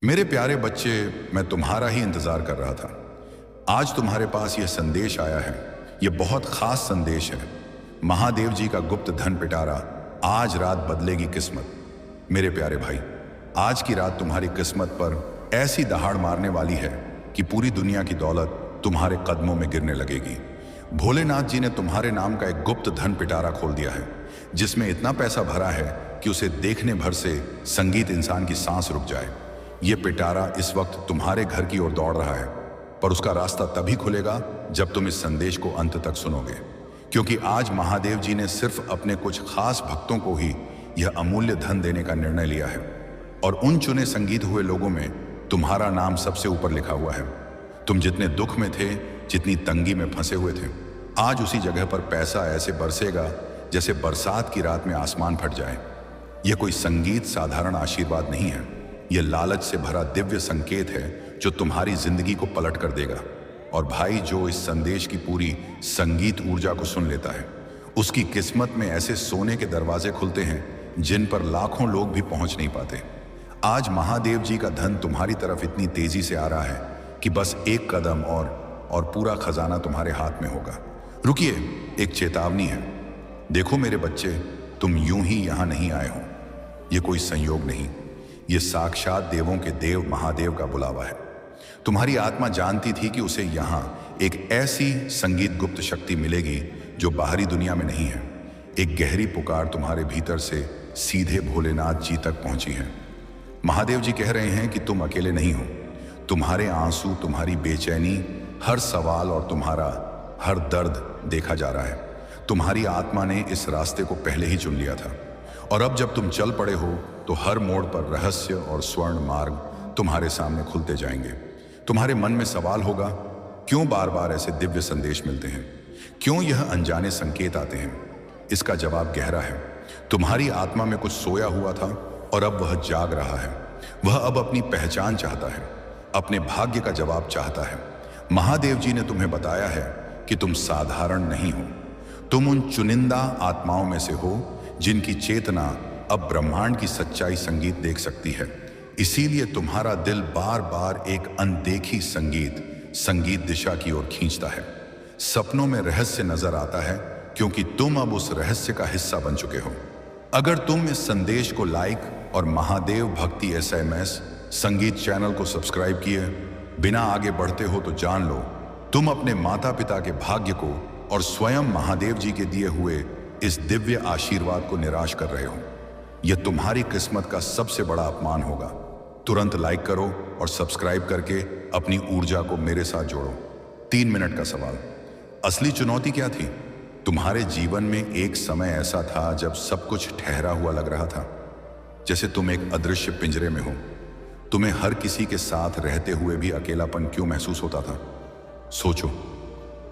मेरे प्यारे बच्चे, मैं तुम्हारा ही इंतजार कर रहा था। आज तुम्हारे पास यह संदेश आया है। यह बहुत खास संदेश है। महादेव जी का गुप्त धन पिटारा आज रात बदलेगी किस्मत। मेरे प्यारे भाई, आज की रात तुम्हारी किस्मत पर ऐसी दहाड़ मारने वाली है कि पूरी दुनिया की दौलत तुम्हारे कदमों में गिरने लगेगी। भोलेनाथ जी ने तुम्हारे नाम का एक गुप्त धन पिटारा खोल दिया है, जिसमें इतना पैसा भरा है कि उसे देखने भर से संगीत इंसान की सांस रुक जाए। ये पिटारा इस वक्त तुम्हारे घर की ओर दौड़ रहा है, पर उसका रास्ता तभी खुलेगा जब तुम इस संदेश को अंत तक सुनोगे। क्योंकि आज महादेव जी ने सिर्फ अपने कुछ खास भक्तों को ही यह अमूल्य धन देने का निर्णय लिया है, और उन चुने संगीत हुए लोगों में तुम्हारा नाम सबसे ऊपर लिखा हुआ है। तुम जितने दुख में थे, जितनी तंगी में फंसे हुए थे, आज उसी जगह पर पैसा ऐसे बरसेगा जैसे बरसात की रात में आसमान फट जाए। यह कोई संगीत साधारण आशीर्वाद नहीं है, यह लालच से भरा दिव्य संकेत है जो तुम्हारी जिंदगी को पलट कर देगा। और भाई, जो इस संदेश की पूरी संगीत ऊर्जा को सुन लेता है, उसकी किस्मत में ऐसे सोने के दरवाजे खुलते हैं जिन पर लाखों लोग भी पहुंच नहीं पाते। आज महादेव जी का धन तुम्हारी तरफ इतनी तेजी से आ रहा है कि बस एक कदम और पूरा खजाना तुम्हारे हाथ में होगा। रुकिए, एक चेतावनी है। देखो मेरे बच्चे, तुम यूं ही यहां नहीं आए हो। यह कोई संयोग नहीं, ये साक्षात देवों के देव महादेव का बुलावा है। तुम्हारी आत्मा जानती थी कि उसे यहाँ एक ऐसी संगीत गुप्त शक्ति मिलेगी जो बाहरी दुनिया में नहीं है। एक गहरी पुकार तुम्हारे भीतर से सीधे भोलेनाथ जी तक पहुंची है। महादेव जी कह रहे हैं कि तुम अकेले नहीं हो। तुम्हारे आंसू, तुम्हारी बेचैनी, हर सवाल और तुम्हारा हर दर्द देखा जा रहा है। तुम्हारी आत्मा ने इस रास्ते को पहले ही चुन लिया था, और अब जब तुम चल पड़े हो तो हर मोड़ पर रहस्य और स्वर्ण मार्ग तुम्हारे सामने खुलते जाएंगे। तुम्हारे मन में सवाल होगा, क्यों बार बार ऐसे दिव्य संदेश मिलते हैं? क्यों यह अनजाने संकेत आते हैं? इसका जवाब गहरा है। तुम्हारी आत्मा में कुछ सोया हुआ था और अब वह जाग रहा है। वह अब अपनी पहचान चाहता है, अपने भाग्य का जवाब चाहता है। महादेव जी ने तुम्हें बताया है कि तुम साधारण नहीं हो। तुम उन चुनिंदा आत्माओं में से हो जिनकी चेतना अब ब्रह्मांड की सच्चाई संगीत देख सकती है। इसीलिए तुम्हारा दिल बार बार एक अनदेखी संगीत दिशा की ओर खींचता है। सपनों में रहस्य नजर आता है, क्योंकि तुम अब उस रहस्य का हिस्सा बन चुके हो। अगर तुम इस संदेश को लाइक और महादेव भक्ति SMS संगीत चैनल को सब्सक्राइब किए बिना आगे बढ़ते हो, तो जान लो, तुम अपने माता पिता के भाग्य को और स्वयं महादेव जी के दिए हुए इस दिव्य आशीर्वाद को निराश कर रहे हो। यह तुम्हारी किस्मत का सबसे बड़ा अपमान होगा। तुरंत लाइक करो और सब्सक्राइब करके अपनी ऊर्जा को मेरे साथ जोड़ो। 3 मिनट का सवाल, असली चुनौती क्या थी? तुम्हारे जीवन में एक समय ऐसा था जब सब कुछ ठहरा हुआ लग रहा था, जैसे तुम एक अदृश्य पिंजरे में हो। तुम्हें हर किसी के साथ रहते हुए भी अकेलापन क्यों महसूस होता था? सोचो,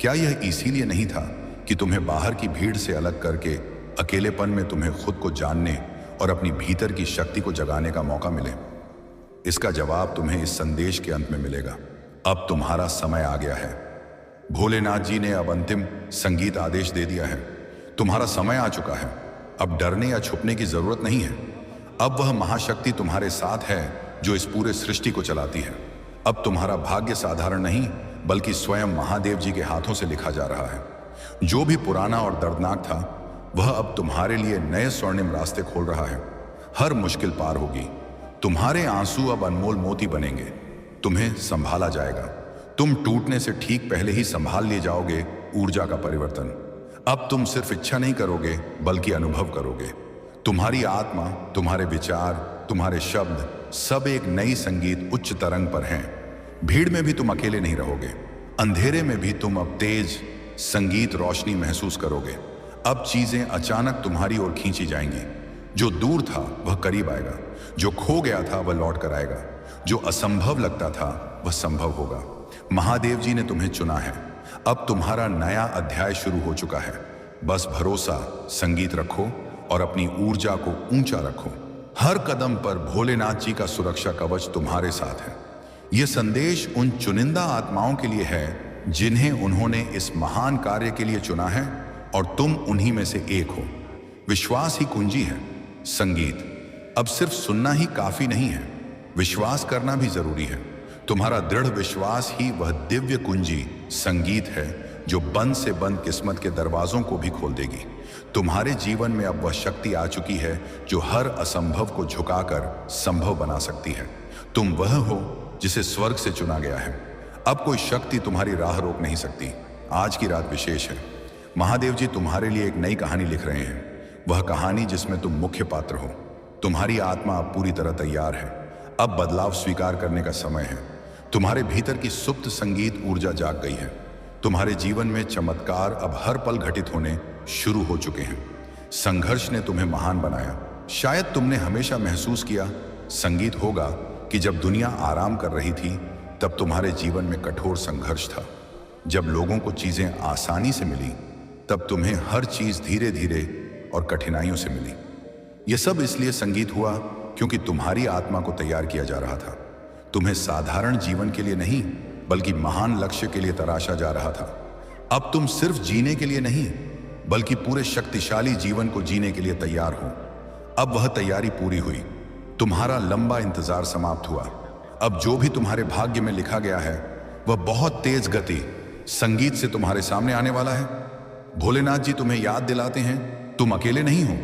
क्या यह इसीलिए नहीं था कि तुम्हें बाहर की भीड़ से अलग करके अकेलेपन में तुम्हें खुद को जानने और अपनी भीतर की शक्ति को जगाने का मौका मिले? इसका जवाब तुम्हें इस संदेश के अंत में मिलेगा। अब तुम्हारा समय आ गया है। भोलेनाथ जी ने अब अंतिम संगीत आदेश दे दिया है। तुम्हारा समय आ चुका है। अब डरने या छुपने की जरूरत नहीं है। अब वह महाशक्ति तुम्हारे साथ है जो इस पूरे सृष्टि को चलाती है। अब तुम्हारा भाग्य साधारण नहीं, बल्कि स्वयं महादेव जी के हाथों से लिखा जा रहा है। जो भी पुराना और दर्दनाक था, वह अब तुम्हारे लिए नए स्वर्णिम रास्ते खोल रहा है। हर मुश्किल पार होगी। तुम्हारे आंसू अब अनमोल मोती बनेंगे। तुम्हें संभाला जाएगा। तुम टूटने से ठीक पहले ही संभाल लिए जाओगे ऊर्जा का परिवर्तन। अब तुम सिर्फ इच्छा नहीं करोगे, बल्कि अनुभव करोगे। तुम्हारी आत्मा, तुम्हारे विचार, तुम्हारे शब्द सब एक नई संगीत उच्च तरंग पर हैं। भीड़ में भी तुम अकेले नहीं रहोगे। अंधेरे में भी तुम अब तेज संगीत रोशनी महसूस करोगे। अब चीजें अचानक तुम्हारी ओर खींची जाएंगी। जो दूर था वह करीब आएगा। जो खो गया था वह लौट कर आएगा। जो असंभव लगता था वह संभव होगा। महादेव जी ने तुम्हें चुना है। अब तुम्हारा नया अध्याय शुरू हो चुका है। बस भरोसा, संगीत रखो और अपनी ऊर्जा को ऊंचा रखो। हर कदम पर भोलेनाथ जी का सुरक्षा कवच तुम्हारे साथ है। यह संदेश उन चुनिंदा आत्माओं के लिए है जिन्हें उन्होंने इस महान कार्य के लिए चुना है, और तुम उन्हीं में से एक हो। विश्वास ही कुंजी है। संगीत अब सिर्फ सुनना ही काफी नहीं है, विश्वास करना भी जरूरी है। तुम्हारा दृढ़ विश्वास ही वह दिव्य कुंजी संगीत है जो बंद से बंद किस्मत के दरवाजों को भी खोल देगी। तुम्हारे जीवन में अब वह शक्ति आ चुकी है जो हर असंभव को झुकाकर संभव बना सकती है। तुम वह हो जिसे स्वर्ग से चुना गया है। अब कोई शक्ति तुम्हारी राह रोक नहीं सकती। आज की रात विशेष है। महादेव जी तुम्हारे लिए एक नई कहानी लिख रहे हैं, वह कहानी जिसमें तुम मुख्य पात्र हो। तुम्हारी आत्मा अब पूरी तरह तैयार है। अब बदलाव स्वीकार करने का समय है। तुम्हारे भीतर की सुप्त संगीत ऊर्जा जाग गई है। तुम्हारे जीवन में चमत्कार अब हर पल घटित होने शुरू हो चुके हैं। संघर्ष ने तुम्हें महान बनाया। शायद तुमने हमेशा महसूस किया संगीत होगा कि जब दुनिया आराम कर रही थी तब तुम्हारे जीवन में कठोर संघर्ष था। जब लोगों को चीजें आसानी से मिली तब तुम्हें हर चीज धीरे धीरे और कठिनाइयों से मिली। यह सब इसलिए संगीत हुआ क्योंकि तुम्हारी आत्मा को तैयार किया जा रहा था। तुम्हें साधारण जीवन के लिए नहीं बल्कि महान लक्ष्य के लिए तराशा जा रहा था। अब तुम सिर्फ जीने के लिए नहीं बल्कि पूरे शक्तिशाली जीवन को जीने के लिए तैयार हो। अब वह तैयारी पूरी हुई। तुम्हारा लंबा इंतजार समाप्त हुआ। अब जो भी तुम्हारे भाग्य में लिखा गया है वह बहुत तेज गति संगीत से तुम्हारे सामने आने वाला है। भोलेनाथ जी तुम्हें याद दिलाते हैं तुम अकेले नहीं हो।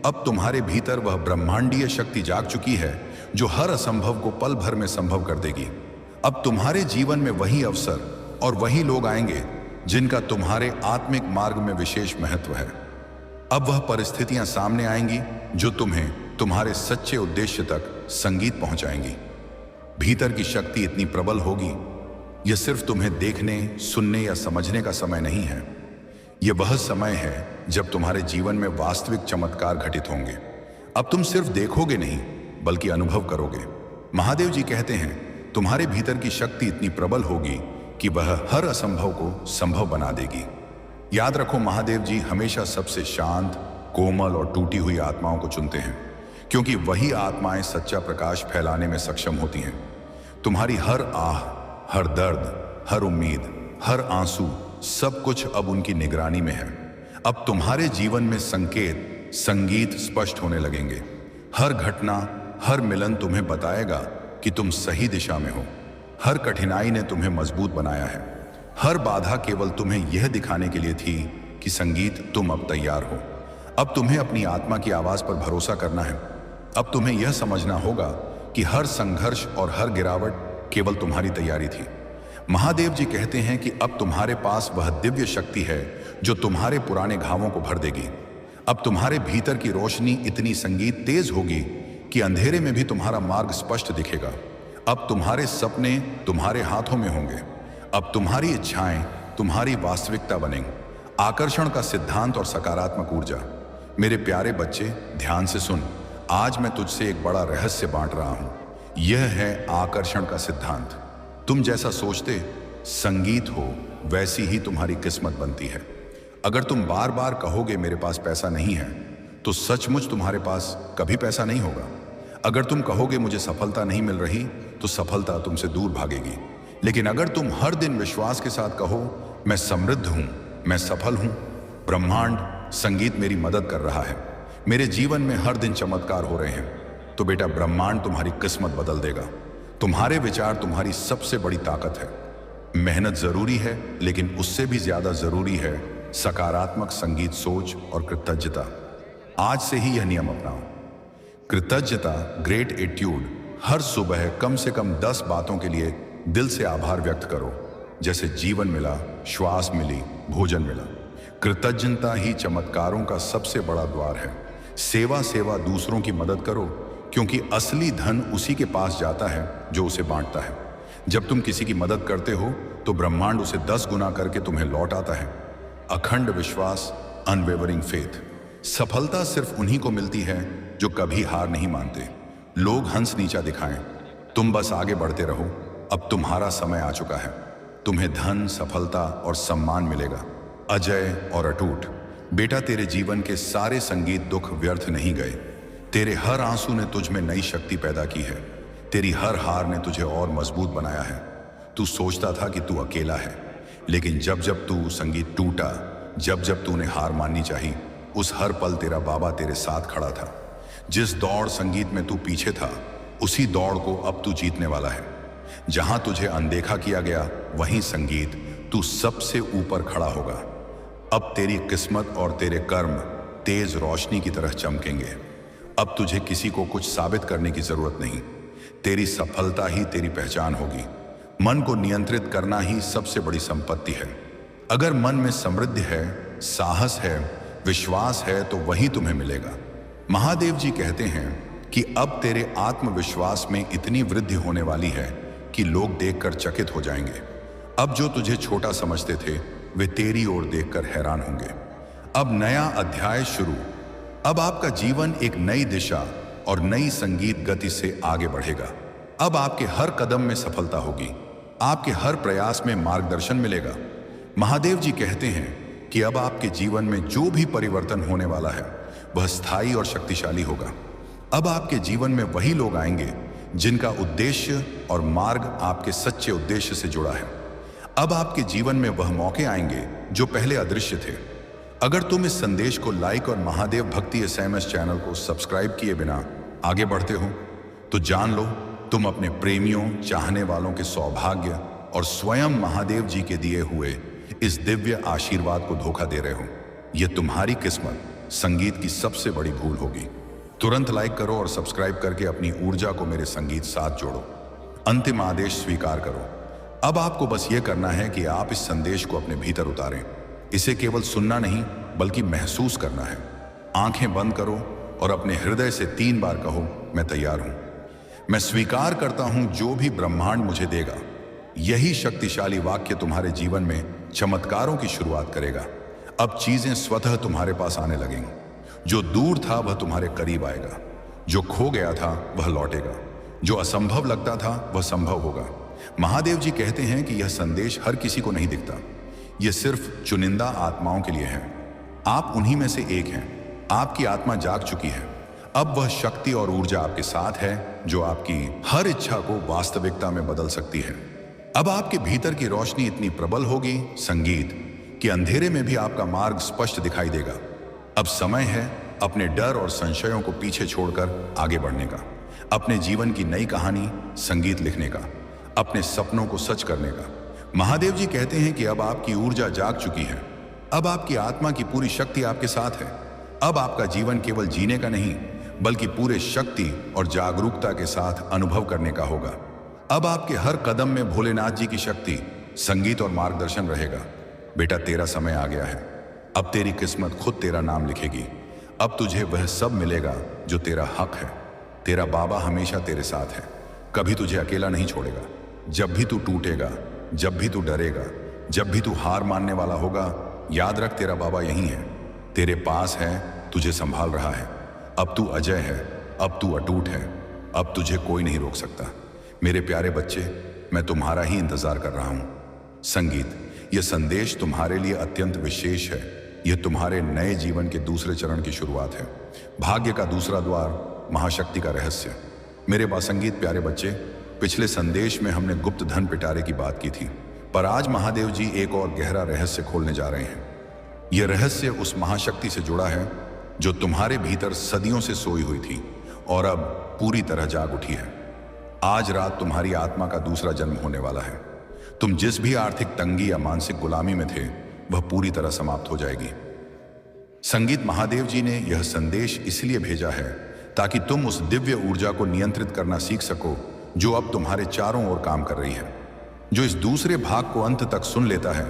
अब तुम्हारे भीतर वह ब्रह्मांडीय शक्ति जाग चुकी है जो हर असंभव को पल भर में संभव कर देगी। अब तुम्हारे जीवन में वही अवसर और वही लोग आएंगे जिनका तुम्हारे आत्मिक मार्ग में विशेष महत्व है। अब वह परिस्थितियां सामने आएंगी जो तुम्हें तुम्हारे सच्चे उद्देश्य तक संगीत पहुंचाएंगी। भीतर की शक्ति इतनी प्रबल होगी, यह सिर्फ तुम्हें देखने, सुनने या समझने का समय नहीं है। यह वह समय है जब तुम्हारे जीवन में वास्तविक चमत्कार घटित होंगे। अब तुम सिर्फ देखोगे नहीं बल्कि अनुभव करोगे। महादेव जी कहते हैं तुम्हारे भीतर की शक्ति इतनी प्रबल होगी कि वह हर असंभव को संभव बना देगी। याद रखो, महादेव जी हमेशा सबसे शांत, कोमल और टूटी हुई आत्माओं को चुनते हैं क्योंकि वही आत्माएं सच्चा प्रकाश फैलाने में सक्षम होती हैं। तुम्हारी हर आह, हर दर्द, हर उम्मीद, हर आंसू, सब कुछ अब उनकी निगरानी में है। अब तुम्हारे जीवन में संकेत, संगीत स्पष्ट होने लगेंगे। हर घटना, हर मिलन तुम्हें बताएगा कि तुम सही दिशा में हो। हर कठिनाई ने तुम्हें मजबूत बनाया है। हर बाधा केवल तुम्हें यह दिखाने के लिए थी कि संगीत तुम अब तैयार हो। अब तुम्हें अपनी आत्मा की आवाज पर भरोसा करना है। अब तुम्हें यह समझना होगा कि हर संघर्ष और हर गिरावट केवल तुम्हारी तैयारी थी। महादेव जी कहते हैं कि अब तुम्हारे पास वह दिव्य शक्ति है जो तुम्हारे पुराने घावों को भर देगी। अब तुम्हारे भीतर की रोशनी इतनी संगीत तेज होगी कि अंधेरे में भी तुम्हारा मार्ग स्पष्ट दिखेगा। अब तुम्हारे सपने तुम्हारे हाथों में होंगे। अब तुम्हारी इच्छाएं तुम्हारी वास्तविकता बनेंगी। आकर्षण का सिद्धांत और सकारात्मक ऊर्जा। मेरे प्यारे बच्चे, ध्यान से सुन। आज मैं तुझसे एक बड़ा रहस्य बांट रहा हूं। यह है आकर्षण का सिद्धांत। तुम जैसा सोचते संगीत हो, वैसी ही तुम्हारी किस्मत बनती है। अगर तुम बार बार कहोगे मेरे पास पैसा नहीं है, तो सचमुच तुम्हारे पास कभी पैसा नहीं होगा। अगर तुम कहोगे मुझे सफलता नहीं मिल रही, तो सफलता तुमसे दूर भागेगी। लेकिन अगर तुम हर दिन विश्वास के साथ कहो मैं समृद्ध हूं, मैं सफल हूं, ब्रह्मांड, संगीत मेरी मदद कर रहा है, मेरे जीवन में हर दिन चमत्कार हो रहे हैं, तो बेटा ब्रह्मांड तुम्हारी किस्मत बदल देगा। तुम्हारे विचार तुम्हारी सबसे बड़ी ताकत है। मेहनत जरूरी है, लेकिन उससे भी ज्यादा जरूरी है सकारात्मक संगीत सोच और कृतज्ञता। आज से ही यह नियम अपनाओ। कृतज्ञता, ग्रेट एट्यूड। हर सुबह कम से कम 10 बातों के लिए दिल से आभार व्यक्त करो, जैसे जीवन मिला, श्वास मिली, भोजन मिला। कृतज्ञता ही चमत्कारों का सबसे बड़ा द्वार है। सेवा सेवा, दूसरों की मदद करो, क्योंकि असली धन उसी के पास जाता है जो उसे बांटता है। जब तुम किसी की मदद करते हो तो ब्रह्मांड उसे 10 गुना करके तुम्हें लौट आता है। अखंड विश्वास, अनवेवरिंग फेथ। सफलता सिर्फ उन्हीं को मिलती है जो कभी हार नहीं मानते। लोग हंस नीचा दिखाएं, तुम बस आगे बढ़ते रहो। अब तुम्हारा समय आ चुका है। तुम्हें धन, सफलता और सम्मान मिलेगा, अजय और अटूट। बेटा, तेरे जीवन के सारे संगीत दुख व्यर्थ नहीं गए। तेरे हर आंसू ने तुझ में नई शक्ति पैदा की है। तेरी हर हार ने तुझे और मजबूत बनाया है। तू सोचता था कि तू अकेला है, लेकिन जब जब तू संगीत टूटा, जब जब तूने हार माननी चाहिए, उस हर पल तेरा बाबा तेरे साथ खड़ा था। जिस दौड़ संगीत में तू पीछे था, उसी दौड़ को अब तू जीतने वाला है। जहां तुझे अनदेखा किया गया, वहीं संगीत तू सबसे ऊपर खड़ा होगा। अब तेरी किस्मत और तेरे कर्म तेज रोशनी की तरह चमकेंगे। अब तुझे किसी को कुछ साबित करने की जरूरत नहीं। तेरी सफलता ही तेरी पहचान होगी। मन को नियंत्रित करना ही सबसे बड़ी संपत्ति है। अगर मन में समृद्धि है, साहस है, विश्वास है, तो वही तुम्हें मिलेगा। महादेव जी कहते हैं कि अब तेरे आत्मविश्वास में इतनी वृद्धि होने वाली है कि लोग देखकर चकित हो जाएंगे। अब जो तुझे छोटा समझते थे, वे तेरी ओर देखकर हैरान होंगे। अब नया अध्याय शुरू। अब आपका जीवन एक नई दिशा और नई संगीत गति से आगे बढ़ेगा। अब आपके हर कदम में सफलता होगी। आपके हर प्रयास में मार्गदर्शन मिलेगा। महादेव जी कहते हैं कि अब आपके जीवन में जो भी परिवर्तन होने वाला है, वह स्थायी और शक्तिशाली होगा। अब आपके जीवन में वही लोग आएंगे जिनका उद्देश्य और मार्ग आपके सच्चे उद्देश्य से जुड़ा है। अब आपके जीवन में वह मौके आएंगे जो पहले अदृश्य थे। अगर तुम इस संदेश को लाइक और महादेव भक्ति SMS चैनल को सब्सक्राइब किए बिना आगे बढ़ते हो, तो जान लो तुम अपने प्रेमियों, चाहने वालों के सौभाग्य और स्वयं महादेव जी के दिए हुए इस दिव्य आशीर्वाद को धोखा दे रहे हो। यह तुम्हारी किस्मत, संगीत की सबसे बड़ी भूल होगी। तुरंत लाइक करो और सब्सक्राइब करके अपनी ऊर्जा को मेरे संगीत साथ जोड़ो। अंतिम आदेश स्वीकार करो। अब आपको बस ये करना है कि आप इस संदेश को अपने भीतर उतारें। इसे केवल सुनना नहीं, बल्कि महसूस करना है। आंखें बंद करो और अपने हृदय से 3 बार कहो, मैं तैयार हूं। मैं स्वीकार करता हूं जो भी ब्रह्मांड मुझे देगा। यही शक्तिशाली वाक्य तुम्हारे जीवन में चमत्कारों की शुरुआत करेगा। अब चीजें स्वतः तुम्हारे पास आने लगेंगी। जो दूर था वह तुम्हारे करीब आएगा। जो खो गया था वह लौटेगा। जो असंभव लगता था वह संभव होगा। महादेव जी कहते हैं कि यह संदेश हर किसी को नहीं दिखता। यह सिर्फ चुनिंदा आत्माओं के लिए है। आप उन्हीं में से एक हैं। आपकी आत्मा जाग चुकी है। अब वह शक्ति और ऊर्जा आपके साथ है जो आपकी हर इच्छा को वास्तविकता में बदल सकती है। अब आपके भीतर की रोशनी इतनी प्रबल होगी, संगीत, कि अंधेरे में भी आपका मार्ग स्पष्ट दिखाई देगा। अब समय है अपने डर और संशयों को पीछे छोड़कर आगे बढ़ने का, अपने जीवन की नई कहानी संगीत लिखने का, अपने सपनों को सच करने का। महादेव जी कहते हैं कि अब आपकी ऊर्जा जाग चुकी है। अब आपकी आत्मा की पूरी शक्ति आपके साथ है। अब आपका जीवन केवल जीने का नहीं, बल्कि पूरे शक्ति और जागरूकता के साथ अनुभव करने का होगा। अब आपके हर कदम में भोलेनाथ जी की शक्ति, संगीत और मार्गदर्शन रहेगा। बेटा, तेरा समय आ गया है। अब तेरी किस्मत खुद तेरा नाम लिखेगी। अब तुझे वह सब मिलेगा जो तेरा हक है। तेरा बाबा हमेशा तेरे साथ है, कभी तुझे अकेला नहीं छोड़ेगा। जब भी तू टूटेगा, जब भी तू डरेगा, जब भी तू हार मानने वाला होगा, याद रख तेरा बाबा यहीं है, तेरे पास है, तुझे संभाल रहा है। अब तू अजय है, अब तू अटूट है, अब तुझे कोई नहीं रोक सकता। मेरे प्यारे बच्चे, मैं तुम्हारा ही इंतजार कर रहा हूं। संगीत, यह संदेश तुम्हारे लिए अत्यंत विशेष है। यह तुम्हारे नए जीवन के दूसरे चरण की शुरुआत है। भाग्य का दूसरा द्वार, महाशक्ति का रहस्य। मेरे बासंगीत प्यारे बच्चे, पिछले संदेश में हमने गुप्त धन पिटारे की बात की थी, पर आज महादेव जी एक और गहरा रहस्य खोलने जा रहे हैं। यह रहस्य उस महाशक्ति से जुड़ा है जो तुम्हारे भीतर सदियों से सोई हुई थी और अब पूरी तरह जाग उठी है। आज रात तुम्हारी आत्मा का दूसरा जन्म होने वाला है। तुम जिस भी आर्थिक तंगी या मानसिक गुलामी में थे, वह पूरी तरह समाप्त हो जाएगी। संगीत, महादेव जी ने यह संदेश इसलिए भेजा है ताकि तुम उस दिव्य ऊर्जा को नियंत्रित करना सीख सको जो अब तुम्हारे चारों ओर काम कर रही है। जो इस दूसरे भाग को अंत तक सुन लेता है,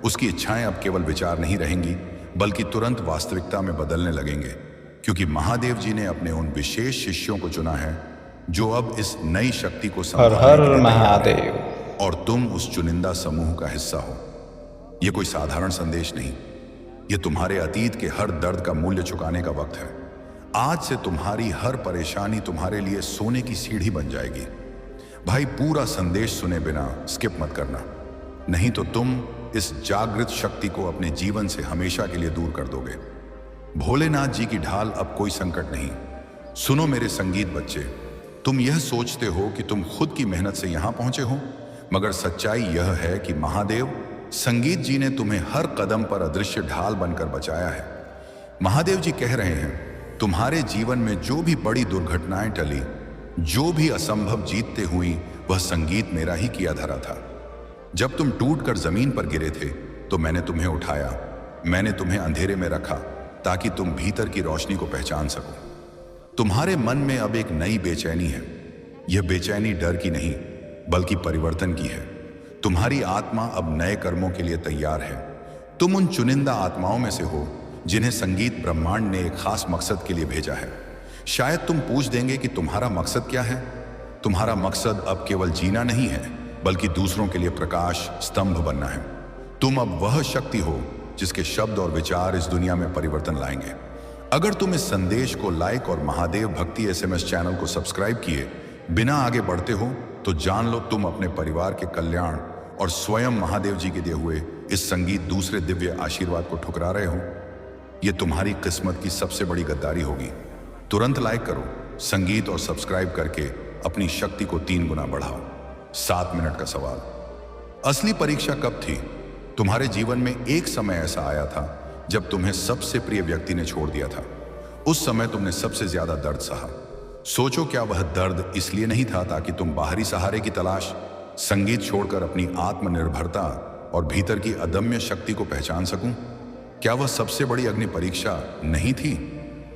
उसकी इच्छाएं अब केवल विचार नहीं रहेंगी, बल्कि तुरंत वास्तविकता में बदलने लगेंगे, क्योंकि महादेव जी ने अपने उन विशेष शिष्यों को चुना है जो अब इस नई शक्ति को हर हर महादेव। और तुम उस चुनिंदा समूह का हिस्सा हो। यह कोई साधारण संदेश नहीं, यह तुम्हारे अतीत के हर दर्द का मूल्य चुकाने का वक्त है। आज से तुम्हारी हर परेशानी तुम्हारे लिए सोने की सीढ़ी बन जाएगी। भाई, पूरा संदेश सुने बिना स्किप मत करना, नहीं तो तुम इस जागृत शक्ति को अपने जीवन से हमेशा के लिए दूर कर दोगे। भोलेनाथ जी की ढाल अब कोई संकट नहीं। सुनो मेरे संगीत बच्चे, तुम यह सोचते हो कि तुम खुद की मेहनत से यहां पहुंचे हो, मगर सच्चाई यह है कि महादेव संगीत जी ने तुम्हें हर कदम पर अदृश्य ढाल बनकर बचाया है। महादेव जी कह रहे हैं, तुम्हारे जीवन में जो भी बड़ी दुर्घटनाएं टली, जो भी असंभव जीतते हुई वह संगीत मेरा ही किया धरा था। जब तुम टूटकर जमीन पर गिरे थे तो मैंने तुम्हें उठाया, मैंने तुम्हें अंधेरे में रखा ताकि तुम भीतर की रोशनी को पहचान सको। तुम्हारे मन में अब एक नई बेचैनी है। यह बेचैनी डर की नहीं बल्कि परिवर्तन की है। तुम्हारी आत्मा अब नए कर्मों के लिए तैयार है। तुम उन चुनिंदा आत्माओं में से हो जिन्हें संगीत ब्रह्मांड ने एक खास मकसद के लिए भेजा है। शायद तुम पूछ देंगे कि तुम्हारा मकसद क्या है। तुम्हारा मकसद अब केवल जीना नहीं है बल्कि दूसरों के लिए प्रकाश स्तंभ बनना है। तुम अब वह शक्ति हो जिसके शब्द और विचार इस दुनिया में परिवर्तन लाएंगे। अगर तुम इस संदेश को लाइक और महादेव भक्ति SMS चैनल को सब्सक्राइब किए बिना आगे बढ़ते हो तो जान लो तुम अपने परिवार के कल्याण और स्वयं महादेव जी के दिए हुए इस संगीत दूसरे दिव्य आशीर्वाद को ठुकरा रहे हो। यह तुम्हारी किस्मत की सबसे बड़ी गद्दारी होगी। तुरंत लाइक करो, संगीत और सब्सक्राइब करके अपनी शक्ति को 3 गुना बढ़ाओ। 7 मिनट का सवाल। असली परीक्षा कब थी? तुम्हारे जीवन में एक समय ऐसा आया था जब तुम्हें सबसे प्रिय व्यक्ति ने छोड़ दिया था। उस समय तुमने सबसे ज्यादा दर्द सहा। सोचो, क्या वह दर्द इसलिए नहीं था ताकि तुम बाहरी सहारे की तलाश, संगीत छोड़कर अपनी आत्मनिर्भरता और भीतर की अदम्य शक्ति को पहचान सकूं? क्या वह सबसे बड़ी अग्नि परीक्षा नहीं थी?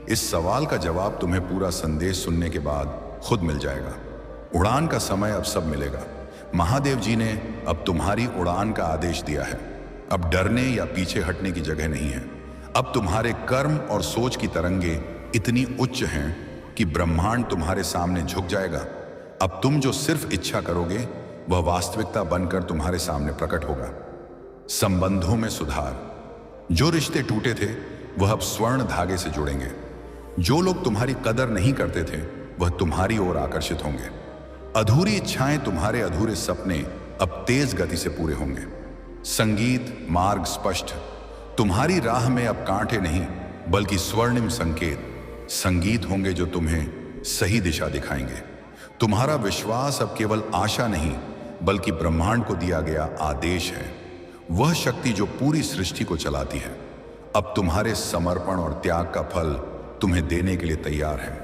इस सवाल का जवाब तुम्हें पूरा संदेश सुनने के बाद खुद मिल जाएगा। उड़ान का समय अब सब मिलेगा। महादेव जी ने अब तुम्हारी उड़ान का आदेश दिया है। अब डरने या पीछे हटने की जगह नहीं है। अब तुम्हारे कर्म और सोच की तरंगे इतनी उच्च हैं कि ब्रह्मांड तुम्हारे सामने झुक जाएगा। अब तुम जो सिर्फ इच्छा करोगे वह वास्तविकता बनकर तुम्हारे सामने प्रकट होगा। संबंधों में सुधार। जो रिश्ते टूटे थे वह अब स्वर्ण धागे से जुड़ेंगे। जो लोग तुम्हारी कदर नहीं करते थे वह तुम्हारी ओर आकर्षित होंगे। अधूरी इच्छाएं, तुम्हारे अधूरे सपने अब तेज गति से पूरे होंगे। संगीत मार्ग स्पष्ट। तुम्हारी राह में अब कांटे नहीं बल्कि स्वर्णिम संकेत संगीत होंगे जो तुम्हें सही दिशा दिखाएंगे। तुम्हारा विश्वास अब केवल आशा नहीं बल्कि ब्रह्मांड को दिया गया आदेश है। वह शक्ति जो पूरी सृष्टि को चलाती है अब तुम्हारे समर्पण और त्याग का फल तुम्हें देने के लिए तैयार है।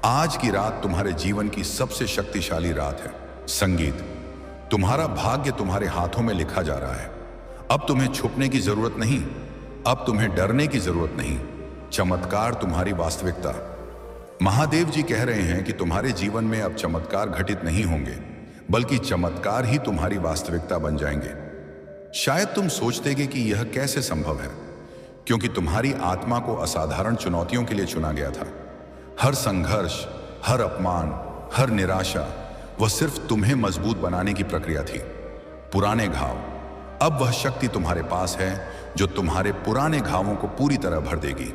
आज की रात तुम्हारे जीवन की सबसे शक्तिशाली रात है। संगीत, तुम्हारा भाग्य तुम्हारे हाथों में लिखा जा रहा है। अब तुम्हें छुपने की जरूरत नहीं, अब तुम्हें डरने की जरूरत नहीं। चमत्कार तुम्हारी वास्तविकता। महादेव जी कह रहे हैं कि तुम्हारे जीवन में अब चमत्कार घटित नहीं होंगे बल्कि चमत्कार ही तुम्हारी वास्तविकता बन जाएंगे। शायद तुम सोचते कि यह कैसे संभव है, क्योंकि तुम्हारी आत्मा को असाधारण चुनौतियों के लिए चुना गया था। हर संघर्ष, हर अपमान, हर निराशा वह सिर्फ तुम्हें मजबूत बनाने की प्रक्रिया थी। पुराने घाव, अब वह शक्ति तुम्हारे पास है जो तुम्हारे पुराने घावों को पूरी तरह भर देगी।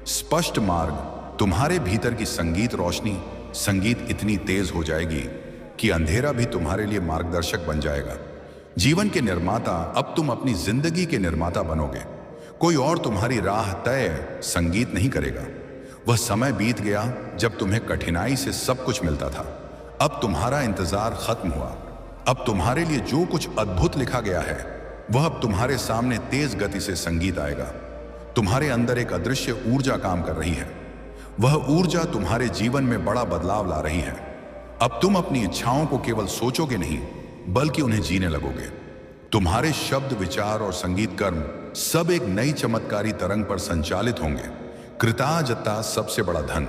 स्पष्ट मार्ग, तुम्हारे भीतर की संगीत रोशनी, संगीत इतनी तेज हो जाएगी कि अंधेरा भी तुम्हारे लिए मार्गदर्शक बन जाएगा। जीवन के निर्माता, अब तुम अपनी जिंदगी के निर्माता बनोगे। कोई और तुम्हारी राह तय संगीत नहीं करेगा। वह समय बीत गया जब तुम्हें कठिनाई से सब कुछ मिलता था। अब तुम्हारा इंतजार खत्म हुआ। अब तुम्हारे लिए जो कुछ अद्भुत लिखा गया है वह अब तुम्हारे सामने तेज गति से संगीत आएगा। तुम्हारे अंदर एक अदृश्य ऊर्जा काम कर रही है। वह ऊर्जा तुम्हारे जीवन में बड़ा बदलाव ला रही है। अब तुम अपनी इच्छाओं को केवल सोचोगे नहीं बल्कि उन्हें जीने लगोगे। तुम्हारे शब्द, विचार और संगीत कर्म सब एक नई चमत्कारी तरंग पर संचालित होंगे। कृतज्ञता सबसे बड़ा धन।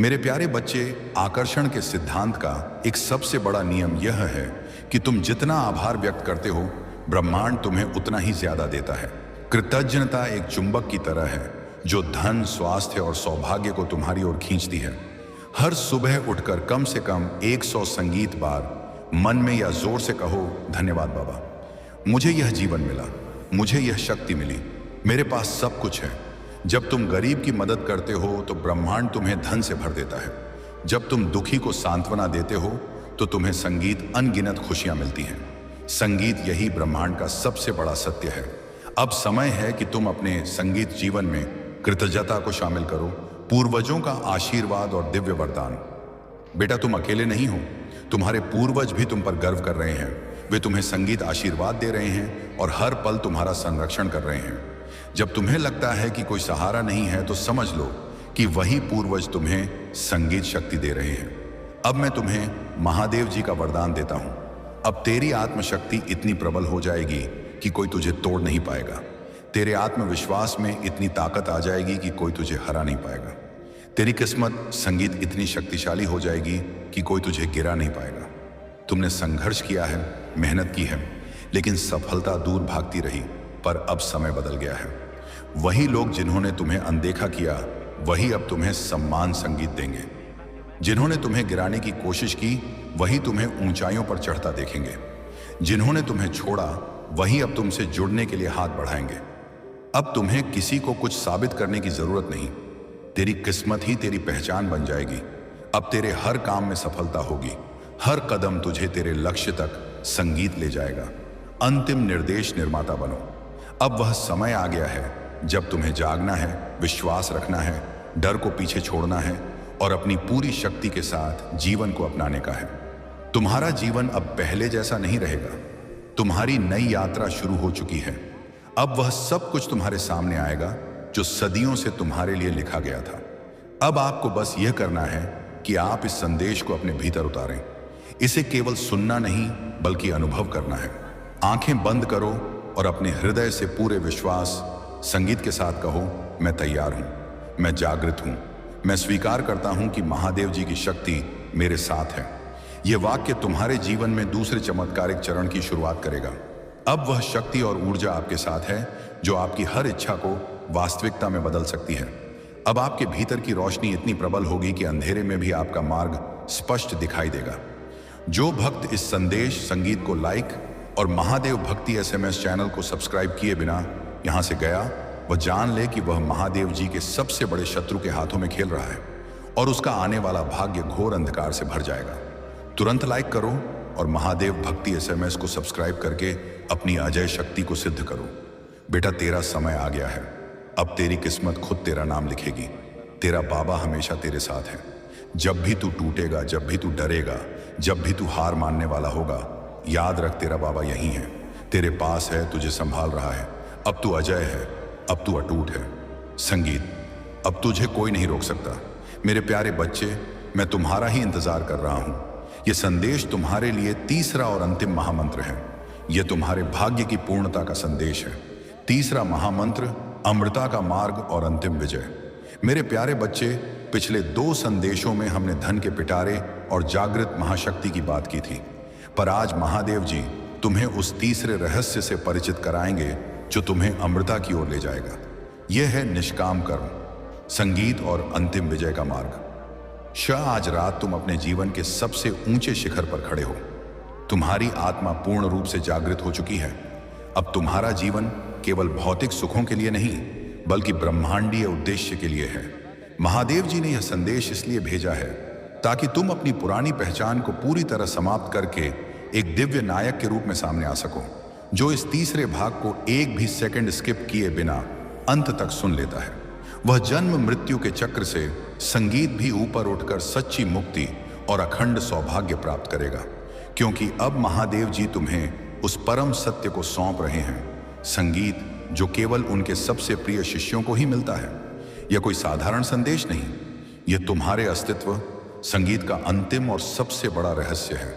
मेरे प्यारे बच्चे, आकर्षण के सिद्धांत का एक सबसे बड़ा नियम यह है कि तुम जितना आभार व्यक्त करते हो ब्रह्मांड तुम्हें उतना ही ज्यादा देता है। कृतज्ञता एक चुंबक की तरह है जो धन, स्वास्थ्य और सौभाग्य को तुम्हारी ओर खींचती है। हर सुबह उठकर कम से कम 100 संगीत बार मन में या जोर से कहो, धन्यवाद बाबा, मुझे यह जीवन मिला, मुझे यह शक्ति मिली, मेरे पास सब कुछ है। जब तुम गरीब की मदद करते हो तो ब्रह्मांड तुम्हें धन से भर देता है। जब तुम दुखी को सांत्वना देते हो तो तुम्हें संगीत अनगिनत खुशियां मिलती हैं। संगीत यही ब्रह्मांड का सबसे बड़ा सत्य है। अब समय है कि तुम अपने संगीत जीवन में कृतज्ञता को शामिल करो, पूर्वजों का आशीर्वाद और दिव्य वरदान। बेटा, तुम अकेले नहीं हो, तुम्हारे पूर्वज भी तुम पर गर्व कर रहे हैं। वे तुम्हें संगीत आशीर्वाद दे रहे हैं और हर पल तुम्हारा संरक्षण कर रहे हैं। जब तुम्हें लगता है कि कोई सहारा नहीं है तो समझ लो कि वही पूर्वज तुम्हें संगीत शक्ति दे रहे हैं। अब मैं तुम्हें महादेव जी का वरदान देता हूं। अब तेरी आत्मशक्ति इतनी प्रबल हो जाएगी कि कोई तुझे तोड़ नहीं पाएगा। तेरे आत्मविश्वास में इतनी ताकत आ जाएगी कि कोई तुझे हरा नहीं पाएगा। तेरी किस्मत संगीत इतनी शक्तिशाली हो जाएगी कि कोई तुझे गिरा नहीं पाएगा। तुमने संघर्ष किया है, मेहनत की है, लेकिन सफलता दूर भागती रही। पर अब समय बदल गया है। वही लोग जिन्होंने तुम्हें अनदेखा किया, वही अब तुम्हें सम्मान संगीत देंगे। जिन्होंने तुम्हें गिराने की कोशिश की, वही तुम्हें ऊंचाइयों पर चढ़ता देखेंगे। जिन्होंने तुम्हें छोड़ा, वही अब तुमसे जुड़ने के लिए हाथ बढ़ाएंगे। अब तुम्हें किसी को कुछ साबित करने की जरूरत नहीं। तेरी किस्मत ही तेरी पहचान बन जाएगी। अब तेरे हर काम में सफलता होगी। हर कदम तुझे तेरे लक्ष्य तक संगीत ले जाएगा। अंतिम निर्देश निर्माता बनो। अब वह समय आ गया है जब तुम्हें जागना है, विश्वास रखना है, डर को पीछे छोड़ना है और अपनी पूरी शक्ति के साथ जीवन को अपनाने का है। तुम्हारा जीवन अब पहले जैसा नहीं रहेगा। तुम्हारी नई यात्रा शुरू हो चुकी है। अब वह सब कुछ तुम्हारे सामने आएगा जो सदियों से तुम्हारे लिए लिखा गया था। अब आपको बस यह करना है कि आप इस संदेश को अपने भीतर उतारें। इसे केवल सुनना नहीं बल्कि अनुभव करना है। आंखें बंद करो और अपने हृदय से पूरे विश्वास संगीत के साथ कहो, मैं तैयार हूं, मैं जागृत हूं, मैं स्वीकार करता हूं कि महादेव जी की शक्ति मेरे साथ है। यह वाक्य तुम्हारे जीवन में दूसरे चमत्कारिक चरण की शुरुआत करेगा। अब वह शक्ति और ऊर्जा आपके साथ है जो आपकी हर इच्छा को वास्तविकता में बदल सकती है। अब आपके भीतर की रोशनी इतनी प्रबल होगी कि अंधेरे में भी आपका मार्ग स्पष्ट दिखाई देगा। जो भक्त इस संदेश संगीत को लाइक और महादेव भक्ति SMS चैनल को सब्सक्राइब किए बिना यहां से गया, वह जान ले कि वह महादेव जी के सबसे बड़े शत्रु के हाथों में खेल रहा है और उसका आने वाला भाग्य घोर अंधकार से भर जाएगा। तुरंत लाइक करो और महादेव भक्ति SMS को सब्सक्राइब करके अपनी अजय शक्ति को सिद्ध करो। बेटा, तेरा समय आ गया है। अब तेरी किस्मत खुद तेरा नाम लिखेगी। तेरा बाबा हमेशा तेरे साथ है। जब भी तू टूटेगा, जब भी तू डरेगा, जब भी तू हार मानने वाला होगा, याद रख तेरा बाबा यहीं है, तेरे पास है, तुझे संभाल रहा है। अब तू अजय है, अब तू अटूट है। संगीत, अब तुझे कोई नहीं रोक सकता। मेरे प्यारे बच्चे, मैं तुम्हारा ही इंतजार कर रहा हूं। यह संदेश तुम्हारे लिए तीसरा और अंतिम महामंत्र है। यह तुम्हारे भाग्य की पूर्णता का संदेश है। तीसरा महामंत्र, अमृता का मार्ग और अंतिम विजय। मेरे प्यारे बच्चे, पिछले 2 संदेशों में हमने धन के पिटारे और जागृत महाशक्ति की बात की थी, पर आज महादेव जी तुम्हें उस तीसरे रहस्य से परिचित कराएंगे जो तुम्हें अमृता की ओर ले जाएगा। यह है निष्काम कर्म, संगीत और अंतिम विजय का मार्ग। आज रात तुम अपने जीवन के सबसे ऊंचे शिखर पर खड़े हो। तुम्हारी आत्मा पूर्ण रूप से जागृत हो चुकी है। अब तुम्हारा जीवन केवल भौतिक सुखों के लिए नहीं बल्कि ब्रह्मांडीय उद्देश्य के लिए है। महादेव जी ने यह संदेश इसलिए भेजा है ताकि तुम अपनी पुरानी पहचान को पूरी तरह समाप्त करके एक दिव्य नायक के रूप में सामने आ सको, जो इस तीसरे भाग को एक भी सेकंड स्किप किए बिना अंत तक सुन लेता है। वह जन्म मृत्यु के चक्र से संगीत भी ऊपर उठकर सच्ची मुक्ति और अखंड सौभाग्य प्राप्त करेगा, क्योंकि अब महादेव जी तुम्हें उस परम सत्य को सौंप रहे हैं। संगीत जो केवल उनके सबसे प्रिय शिष्यों को ही मिलता है। यह कोई साधारण संदेश नहीं, यह तुम्हारे अस्तित्व, संगीत का अंतिम और सबसे बड़ा रहस्य है।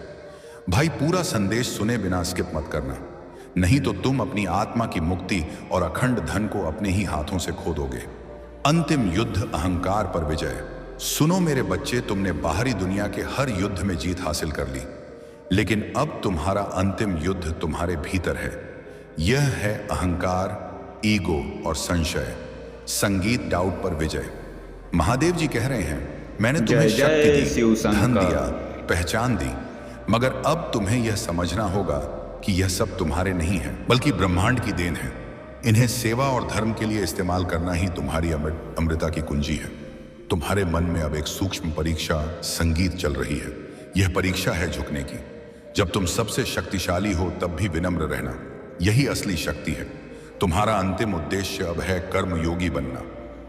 भाई, पूरा संदेश सुने बिना स्किप मत करना, नहीं तो तुम अपनी आत्मा की मुक्ति और अखंड धन को अपने ही हाथों से खो दोगे। अंतिम युद्ध, अहंकार पर विजय। सुनो मेरे बच्चे, तुमने बाहरी दुनिया के हर युद्ध में जीत हासिल कर ली, लेकिन अब तुम्हारा अंतिम युद्ध तुम्हारे भीतर है। यह है अहंकार, ईगो और संशय। संगीत, डाउट पर विजय। महादेव जी कह रहे हैं, मैंने तुम्हें शक्ति दी, धन दिया, पहचान दी, मगर अब तुम्हें यह समझना होगा कि यह सब तुम्हारे नहीं है बल्कि ब्रह्मांड की देन है। इन्हें सेवा और धर्म के लिए इस्तेमाल करना ही तुम्हारी अमृता की कुंजी है। तुम्हारे मन में अब एक सूक्ष्म परीक्षा संगीत चल रही है। यह परीक्षा है झुकने की। जब तुम सबसे शक्तिशाली हो तब भी विनम्र रहना, यही असली शक्ति है। तुम्हारा अंतिम उद्देश्य अब है कर्म योगी बनना।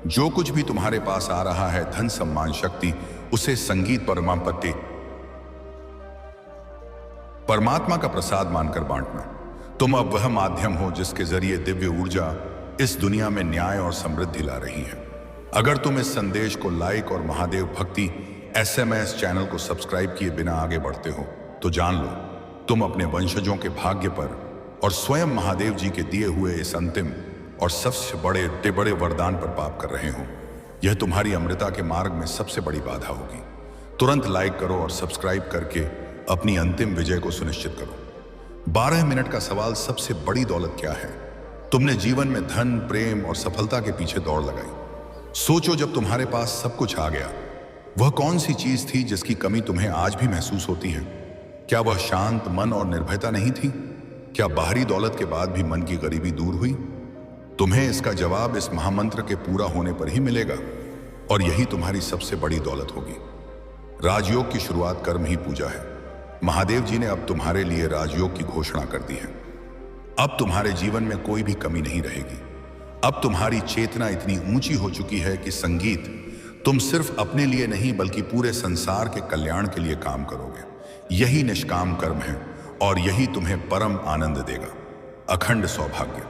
जो कुछ भी तुम्हारे पास आ रहा है, धन, सम्मान, शक्ति, उसे संगीत परमात्मा का प्रसाद मानकर बांटना। तुम अब वह माध्यम हो जिसके जरिए दिव्य ऊर्जा इस दुनिया में न्याय और समृद्धि ला रही है। अगर तुम इस संदेश को लाइक और महादेव भक्ति SMS चैनल को सब्सक्राइब किए बिना आगे बढ़ते हो तो जान लो तुम अपने वंशजों के भाग्य पर और स्वयं महादेव जी के दिए हुए इस अंतिम और सबसे बड़े वरदान पर पाप कर रहे हो। यह तुम्हारी अमृता के मार्ग में सबसे बड़ी बाधा होगी। तुरंत लाइक करो और सब्सक्राइब करके अपनी अंतिम विजय को सुनिश्चित करो। 12 मिनट का सवाल, सबसे बड़ी दौलत क्या है? तुमने जीवन में धन, प्रेम और सफलता के पीछे दौड़ लगाई। सोचो, जब तुम्हारे पास सब कुछ आ गया, वह कौन सी चीज थी जिसकी कमी तुम्हें आज भी महसूस होती है? क्या वह शांत मन और निर्भयता नहीं थी? क्या बाहरी दौलत के बाद भी मन की गरीबी दूर हुई? तुम्हें इसका जवाब इस महामंत्र के पूरा होने पर ही मिलेगा और यही तुम्हारी सबसे बड़ी दौलत होगी। राजयोग की शुरुआत कर्म ही पूजा है। महादेव जी ने अब तुम्हारे लिए राजयोग की घोषणा कर दी है। अब तुम्हारे जीवन में कोई भी कमी नहीं रहेगी। अब तुम्हारी चेतना इतनी ऊंची हो चुकी है कि संगीत, तुम सिर्फ अपने लिए नहीं बल्कि पूरे संसार के कल्याण के लिए काम करोगे। यही निष्काम कर्म है और यही तुम्हें परम आनंद देगा, अखंड सौभाग्य।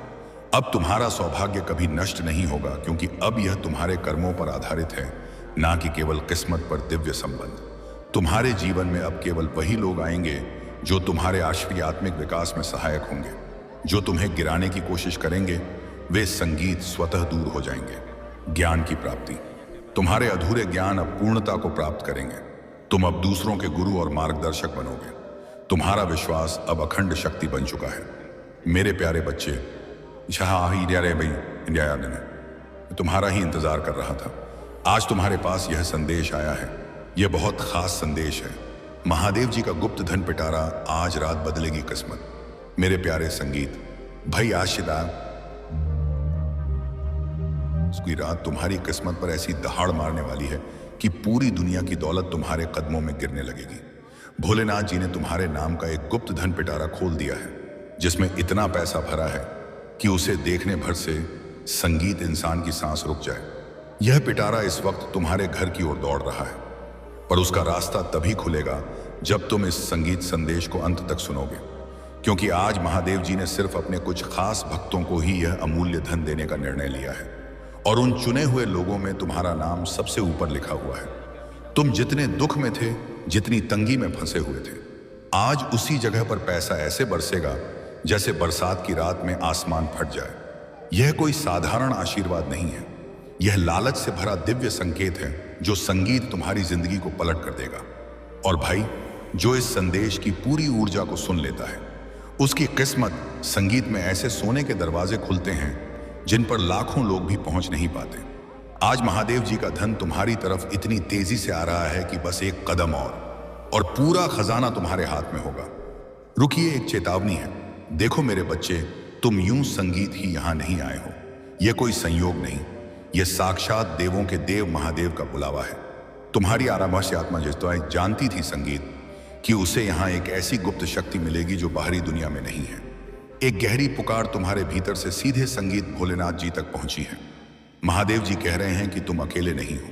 अब तुम्हारा सौभाग्य कभी नष्ट नहीं होगा, क्योंकि अब यह तुम्हारे कर्मों पर आधारित है, ना कि केवल किस्मत पर दिव्य संबंध। तुम्हारे जीवन में अब केवल वही लोग आएंगे जो तुम्हारे आध्यात्मिक विकास में सहायक होंगे। जो तुम्हें गिराने की कोशिश करेंगे वे संगीत स्वतः दूर हो जाएंगे। ज्ञान की प्राप्ति, तुम्हारे अधूरे ज्ञान अब पूर्णता को प्राप्त करेंगे। तुम अब दूसरों के गुरु और मार्गदर्शक बनोगे। तुम्हारा विश्वास अब अखंड शक्ति बन चुका है। मेरे प्यारे बच्चे, तुम्हारा ही इंतजार कर रहा था। आज तुम्हारे पास यह संदेश आया है। यह बहुत खास संदेश है। महादेव जी का गुप्त धन पिटारा आज रात बदलेगी किस्मत। मेरे प्यारे संगीत भाई, आज की रात तुम्हारी किस्मत पर ऐसी दहाड़ मारने वाली है कि पूरी दुनिया की दौलत तुम्हारे कदमों में गिरने लगेगी। भोलेनाथ जी ने तुम्हारे नाम का एक गुप्त धन पिटारा खोल दिया है, जिसमें इतना पैसा भरा है कि उसे देखने भर से संगीत इंसान की सांस रुक जाए। यह पिटारा इस वक्त तुम्हारे घर की ओर दौड़ रहा है, पर उसका रास्ता तभी खुलेगा जब तुम इस संगीत संदेश को अंत तक सुनोगे, क्योंकि आज महादेव जी ने सिर्फ अपने कुछ खास भक्तों को ही यह अमूल्य धन देने का निर्णय लिया है और उन चुने हुए लोगों में तुम्हारा नाम सबसे ऊपर लिखा हुआ है। तुम जितने दुख में थे, जितनी तंगी में फंसे हुए थे, आज उसी जगह पर पैसा ऐसे बरसेगा जैसे बरसात की रात में आसमान फट जाए। यह कोई साधारण आशीर्वाद नहीं है, यह लालच से भरा दिव्य संकेत है जो संगीत तुम्हारी जिंदगी को पलट कर देगा। और भाई, जो इस संदेश की पूरी ऊर्जा को सुन लेता है, उसकी किस्मत संगीत में ऐसे सोने के दरवाजे खुलते हैं जिन पर लाखों लोग भी पहुंच नहीं पाते। आज महादेव जी का धन तुम्हारी तरफ इतनी तेजी से आ रहा है कि बस एक कदम और पूरा खजाना तुम्हारे हाथ में होगा। रुकिए, एक चेतावनी है। देखो मेरे बच्चे, तुम यूं संगीत ही यहां नहीं आए हो। यह कोई संयोग नहीं, यह साक्षात देवों के देव महादेव का बुलावा है। तुम्हारी आरामश आत्मा जिस तरह जानती थी संगीत कि उसे यहां एक ऐसी गुप्त शक्ति मिलेगी जो बाहरी दुनिया में नहीं है। एक गहरी पुकार तुम्हारे भीतर से सीधे संगीत भोलेनाथ जी तक पहुंची है। महादेव जी कह रहे हैं कि तुम अकेले नहीं हो।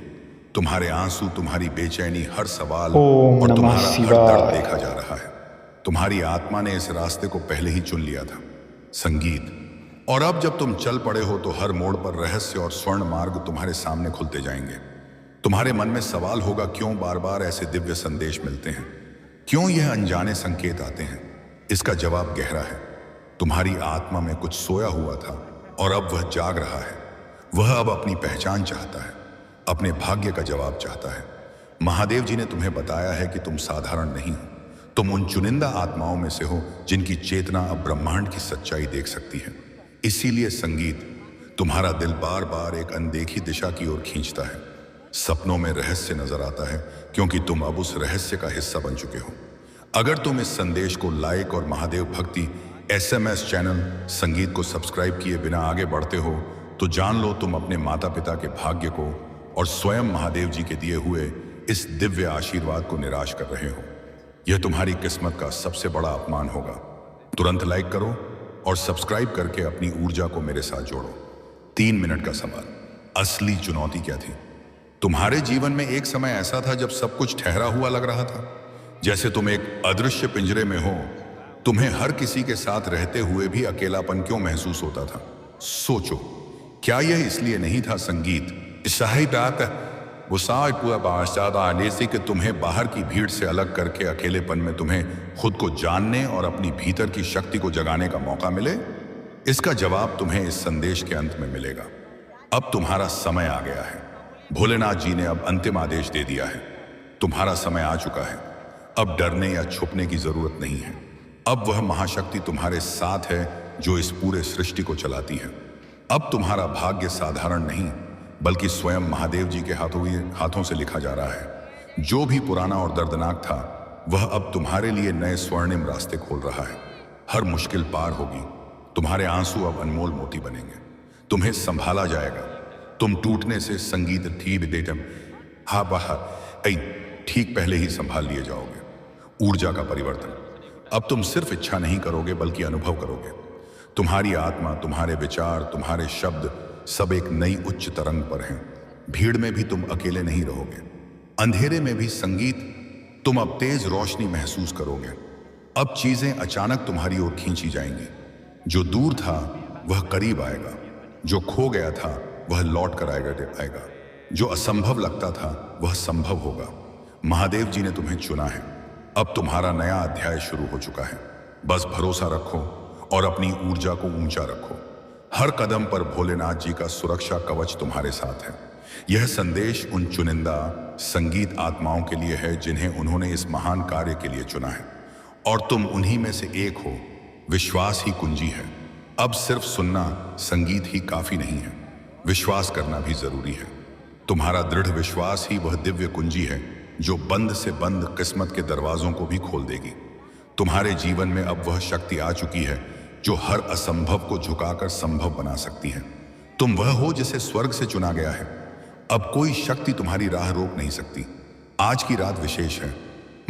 तुम्हारे आंसू, तुम्हारी बेचैनी, हर सवाल और तुम्हारा हर दर्द देखा जा रहा है। तुम्हारी आत्मा ने इस रास्ते को पहले ही चुन लिया था, संगीत। और अब जब तुम चल पड़े हो तो हर मोड़ पर रहस्य और स्वर्ण मार्ग तुम्हारे सामने खुलते जाएंगे। तुम्हारे मन में सवाल होगा, क्यों बार बार ऐसे दिव्य संदेश मिलते हैं? क्यों यह अनजाने संकेत आते हैं? इसका जवाब गहरा है। तुम्हारी आत्मा में कुछ सोया हुआ था और अब वह जाग रहा है। वह अब अपनी पहचान चाहता है, अपने भाग्य का जवाब चाहता है। महादेव जी ने तुम्हें बताया है कि तुम साधारण नहीं हो। तुम उन चुनिंदा आत्माओं में से हो जिनकी चेतना अब ब्रह्मांड की सच्चाई देख सकती है। इसीलिए संगीत, तुम्हारा दिल बार बार एक अनदेखी दिशा की ओर खींचता है। सपनों में रहस्य नजर आता है, क्योंकि तुम अब उस रहस्य का हिस्सा बन चुके हो। अगर तुम इस संदेश को लाइक और महादेव भक्ति SMS चैनल संगीत को सब्सक्राइब किए बिना आगे बढ़ते हो तो जान लो तुम अपने माता पिता के भाग्य को और स्वयं महादेव जी के दिए हुए इस दिव्य आशीर्वाद को निराश कर रहे हो। यह तुम्हारी किस्मत का सबसे बड़ा अपमान होगा। तुरंत लाइक करो और सब्सक्राइब करके अपनी ऊर्जा को मेरे साथ जोड़ो। 3 मिनट का सवाल, असली चुनौती क्या थी? तुम्हारे जीवन में एक समय ऐसा था जब सब कुछ ठहरा हुआ लग रहा था, जैसे तुम एक अदृश्य पिंजरे में हो। तुम्हें हर किसी के साथ रहते हुए भी अकेलापन क्यों महसूस होता था? सोचो, क्या यह इसलिए नहीं था संगीत वो साथ पूरा बादशाह आने से कि तुम्हें बाहर की भीड़ से अलग करके अकेलेपन में तुम्हें खुद को जानने और अपनी भीतर की शक्ति को जगाने का मौका मिले? इसका जवाब तुम्हें इस संदेश के अंत में मिलेगा। अब तुम्हारा समय आ गया है। भोलेनाथ जी ने अब अंतिम आदेश दे दिया है। तुम्हारा समय आ चुका है। अब डरने या छुपने की जरूरत नहीं है। अब वह महाशक्ति तुम्हारे साथ है जो इस पूरे सृष्टि को चलाती है। अब तुम्हारा भाग्य साधारण नहीं बल्कि स्वयं महादेव जी के हाथों से लिखा जा रहा है। जो भी पुराना और दर्दनाक था वह अब तुम्हारे लिए नए स्वर्णिम रास्ते खोल रहा है। हर मुश्किल पार होगी। तुम्हारे आंसू अब अनमोल मोती बनेंगे। तुम्हें संभाला जाएगा। तुम टूटने से संगीत ठीक देतम हा बाहर ठीक पहले ही संभाल लिए जाओगे। ऊर्जा का परिवर्तन। अब तुम सिर्फ इच्छा नहीं करोगे बल्कि अनुभव करोगे। तुम्हारी आत्मा, तुम्हारे विचार, तुम्हारे शब्द सब एक नई उच्च तरंग पर हैं। भीड़ में भी तुम अकेले नहीं रहोगे। अंधेरे में भी संगीत, तुम अब तेज रोशनी महसूस करोगे। अब चीजें अचानक तुम्हारी ओर खींची जाएंगी। जो दूर था वह करीब आएगा। जो खो गया था वह लौट कर आएगा। जो असंभव लगता था वह संभव होगा। महादेव जी ने तुम्हें चुना है। अब तुम्हारा नया अध्याय शुरू हो चुका है। बस भरोसा रखो और अपनी ऊर्जा को ऊंचा रखो। हर कदम पर भोलेनाथ जी का सुरक्षा कवच तुम्हारे साथ है। यह संदेश उन चुनिंदा संगीत आत्माओं के लिए है जिन्हें उन्होंने इस महान कार्य के लिए चुना है, और तुम उन्हीं में से एक हो। विश्वास ही कुंजी है। अब सिर्फ सुनना संगीत ही काफी नहीं है, विश्वास करना भी जरूरी है। तुम्हारा दृढ़ विश्वास ही वह दिव्य कुंजी है जो बंद से बंद किस्मत के दरवाजों को भी खोल देगी। तुम्हारे जीवन में अब वह शक्ति आ चुकी है जो हर असंभव को झुकाकर संभव बना सकती है। तुम वह हो जिसे स्वर्ग से चुना गया है। अब कोई शक्ति तुम्हारी राह रोक नहीं सकती। आज की रात विशेष है।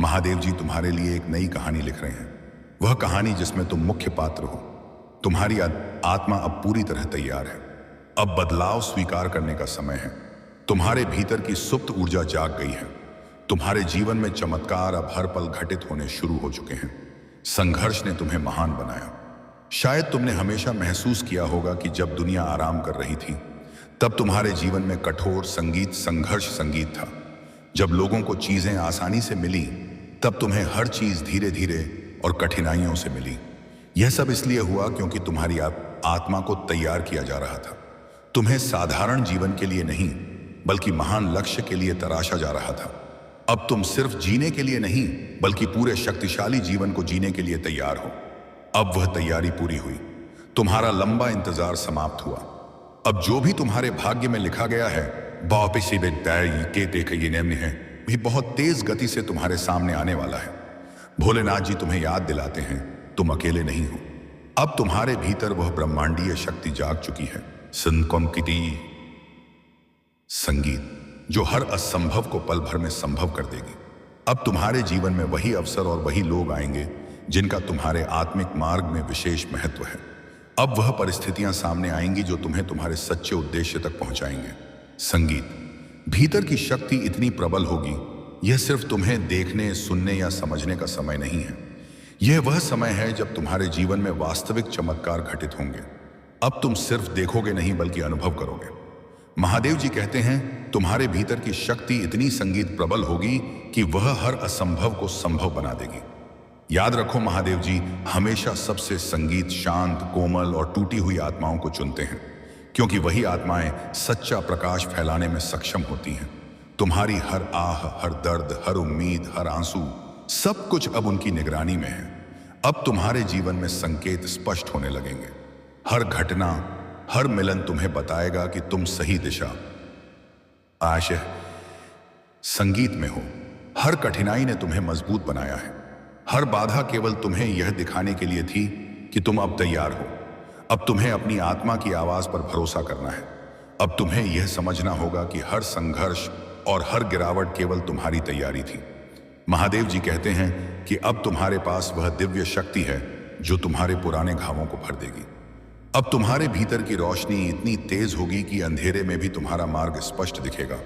महादेव जी तुम्हारे लिए एक नई कहानी लिख रहे हैं। वह कहानी जिसमें तुम मुख्य पात्र हो। तुम्हारी आत्मा अब पूरी तरह तैयार है। अब बदलाव स्वीकार करने का समय है। तुम्हारे भीतर की सुप्त ऊर्जा जाग गई है। तुम्हारे जीवन में चमत्कार अब हर पल घटित होने शुरू हो चुके हैं। संघर्ष ने तुम्हें महान बनाया। शायद तुमने हमेशा महसूस किया होगा कि जब दुनिया आराम कर रही थी तब तुम्हारे जीवन में कठोर संगीत, संघर्ष संगीत था। जब लोगों को चीजें आसानी से मिली तब तुम्हें हर चीज धीरे धीरे और कठिनाइयों से मिली। यह सब इसलिए हुआ क्योंकि तुम्हारी आत्मा को तैयार किया जा रहा था। तुम्हें साधारण जीवन के लिए नहीं बल्कि महान लक्ष्य के लिए तराशा जा रहा था। अब तुम सिर्फ जीने के लिए नहीं बल्कि पूरे शक्तिशाली जीवन को जीने के लिए तैयार हो। अब वह तैयारी पूरी हुई। तुम्हारा लंबा इंतजार समाप्त हुआ। अब जो भी तुम्हारे भाग्य में लिखा गया है भी बहुत तेज गति से तुम्हारे सामने आने वाला है। भोलेनाथ जी तुम्हें याद दिलाते हैं तुम अकेले नहीं हो। अब तुम्हारे भीतर वह ब्रह्मांडीय शक्ति जाग चुकी है। संगीत जो हर असंभव को पल भर में संभव कर देगी। अब तुम्हारे जीवन में वही अवसर और वही लोग आएंगे जिनका तुम्हारे आत्मिक मार्ग में विशेष महत्व है। अब वह परिस्थितियां सामने आएंगी जो तुम्हें तुम्हारे सच्चे उद्देश्य तक पहुंचाएंगे। संगीत भीतर की शक्ति इतनी प्रबल होगी, यह सिर्फ तुम्हें देखने, सुनने या समझने का समय नहीं है। यह वह समय है जब तुम्हारे जीवन में वास्तविक चमत्कार घटित होंगे। अब तुम सिर्फ देखोगे नहीं बल्कि अनुभव करोगे। महादेव जी कहते हैं तुम्हारे भीतर की शक्ति इतनी संगीत प्रबल होगी कि वह हर असंभव को संभव बना देगी। याद रखो, महादेव जी हमेशा सबसे संगीत, शांत, कोमल और टूटी हुई आत्माओं को चुनते हैं, क्योंकि वही आत्माएं सच्चा प्रकाश फैलाने में सक्षम होती हैं। तुम्हारी हर आह, हर दर्द, हर उम्मीद, हर आंसू, सब कुछ अब उनकी निगरानी में है। अब तुम्हारे जीवन में संकेत स्पष्ट होने लगेंगे। हर घटना, हर मिलन तुम्हें बताएगा कि तुम सही दिशा आशय संगीत में हो। हर कठिनाई ने तुम्हें मजबूत बनाया है। हर बाधा केवल तुम्हें यह दिखाने के लिए थी कि तुम अब तैयार हो। अब तुम्हें अपनी आत्मा की आवाज पर भरोसा करना है। अब तुम्हें यह समझना होगा कि हर संघर्ष और हर गिरावट केवल तुम्हारी तैयारी थी। महादेव जी कहते हैं कि अब तुम्हारे पास वह दिव्य शक्ति है जो तुम्हारे पुराने घावों को भर देगी। अब तुम्हारे भीतर की रोशनी इतनी तेज होगी कि अंधेरे में भी तुम्हारा मार्ग स्पष्ट दिखेगा।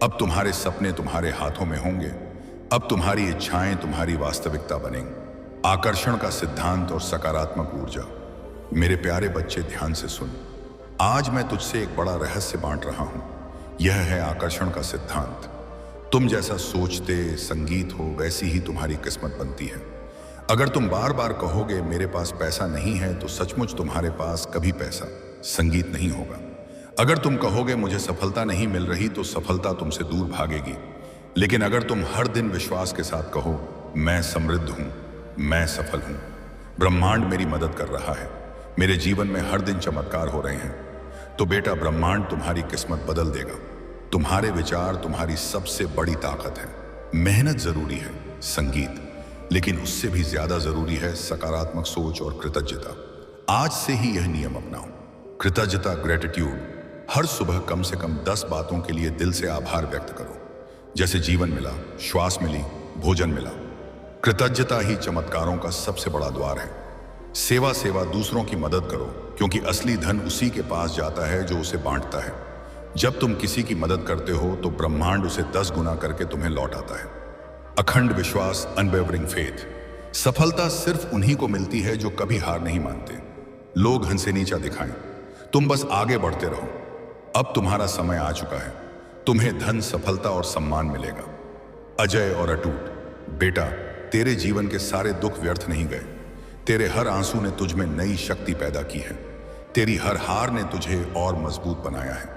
अब तुम्हारे सपने तुम्हारे हाथों में होंगे। अब तुम्हारी इच्छाएं तुम्हारी वास्तविकता बनेंगी। आकर्षण का सिद्धांत और सकारात्मक ऊर्जा। मेरे प्यारे बच्चे, ध्यान से सुन। आज मैं तुझसे एक बड़ा रहस्य बांट रहा हूं। यह है आकर्षण का सिद्धांत। तुम जैसा सोचते संगीत हो, वैसी ही तुम्हारी किस्मत बनती है। अगर तुम बार बार कहोगे मेरे पास पैसा नहीं है, तो सचमुच तुम्हारे पास कभी पैसा संगीत नहीं होगा। अगर तुम कहोगे मुझे सफलता नहीं मिल रही, तो सफलता तुमसे दूर भागेगी। लेकिन अगर तुम हर दिन विश्वास के साथ कहो मैं समृद्ध हूं, मैं सफल हूं, ब्रह्मांड मेरी मदद कर रहा है, मेरे जीवन में हर दिन चमत्कार हो रहे हैं, तो बेटा ब्रह्मांड तुम्हारी किस्मत बदल देगा। तुम्हारे विचार तुम्हारी सबसे बड़ी ताकत है। मेहनत जरूरी है, संगीत, लेकिन उससे भी ज्यादा जरूरी है सकारात्मक सोच और कृतज्ञता। आज से ही यह नियम अपनाओ। कृतज्ञता, ग्रेटिट्यूड। हर सुबह कम से कम 10 बातों के लिए दिल से आभार व्यक्त करो, जैसे जीवन मिला, श्वास मिली, भोजन मिला। कृतज्ञता ही चमत्कारों का सबसे बड़ा द्वार है। सेवा सेवा, दूसरों की मदद करो, क्योंकि असली धन उसी के पास जाता है जो उसे बांटता है। जब तुम किसी की मदद करते हो तो ब्रह्मांड उसे 10 गुना करके तुम्हें लौट आता है। अखंड विश्वास, अनवेवरिंग फेथ। सफलता सिर्फ उन्हीं को मिलती है जो कभी हार नहीं मानते। लोग हंसे नीचा दिखाएं, तुम बस आगे बढ़ते रहो। अब तुम्हारा समय आ चुका है, तुम्हें धन, सफलता और सम्मान मिलेगा। अजय और अटूट। बेटा, तेरे जीवन के सारे दुख व्यर्थ नहीं गए। तेरे हर आंसू ने तुझ में नई शक्ति पैदा की है। तेरी हर हार ने तुझे और मजबूत बनाया है।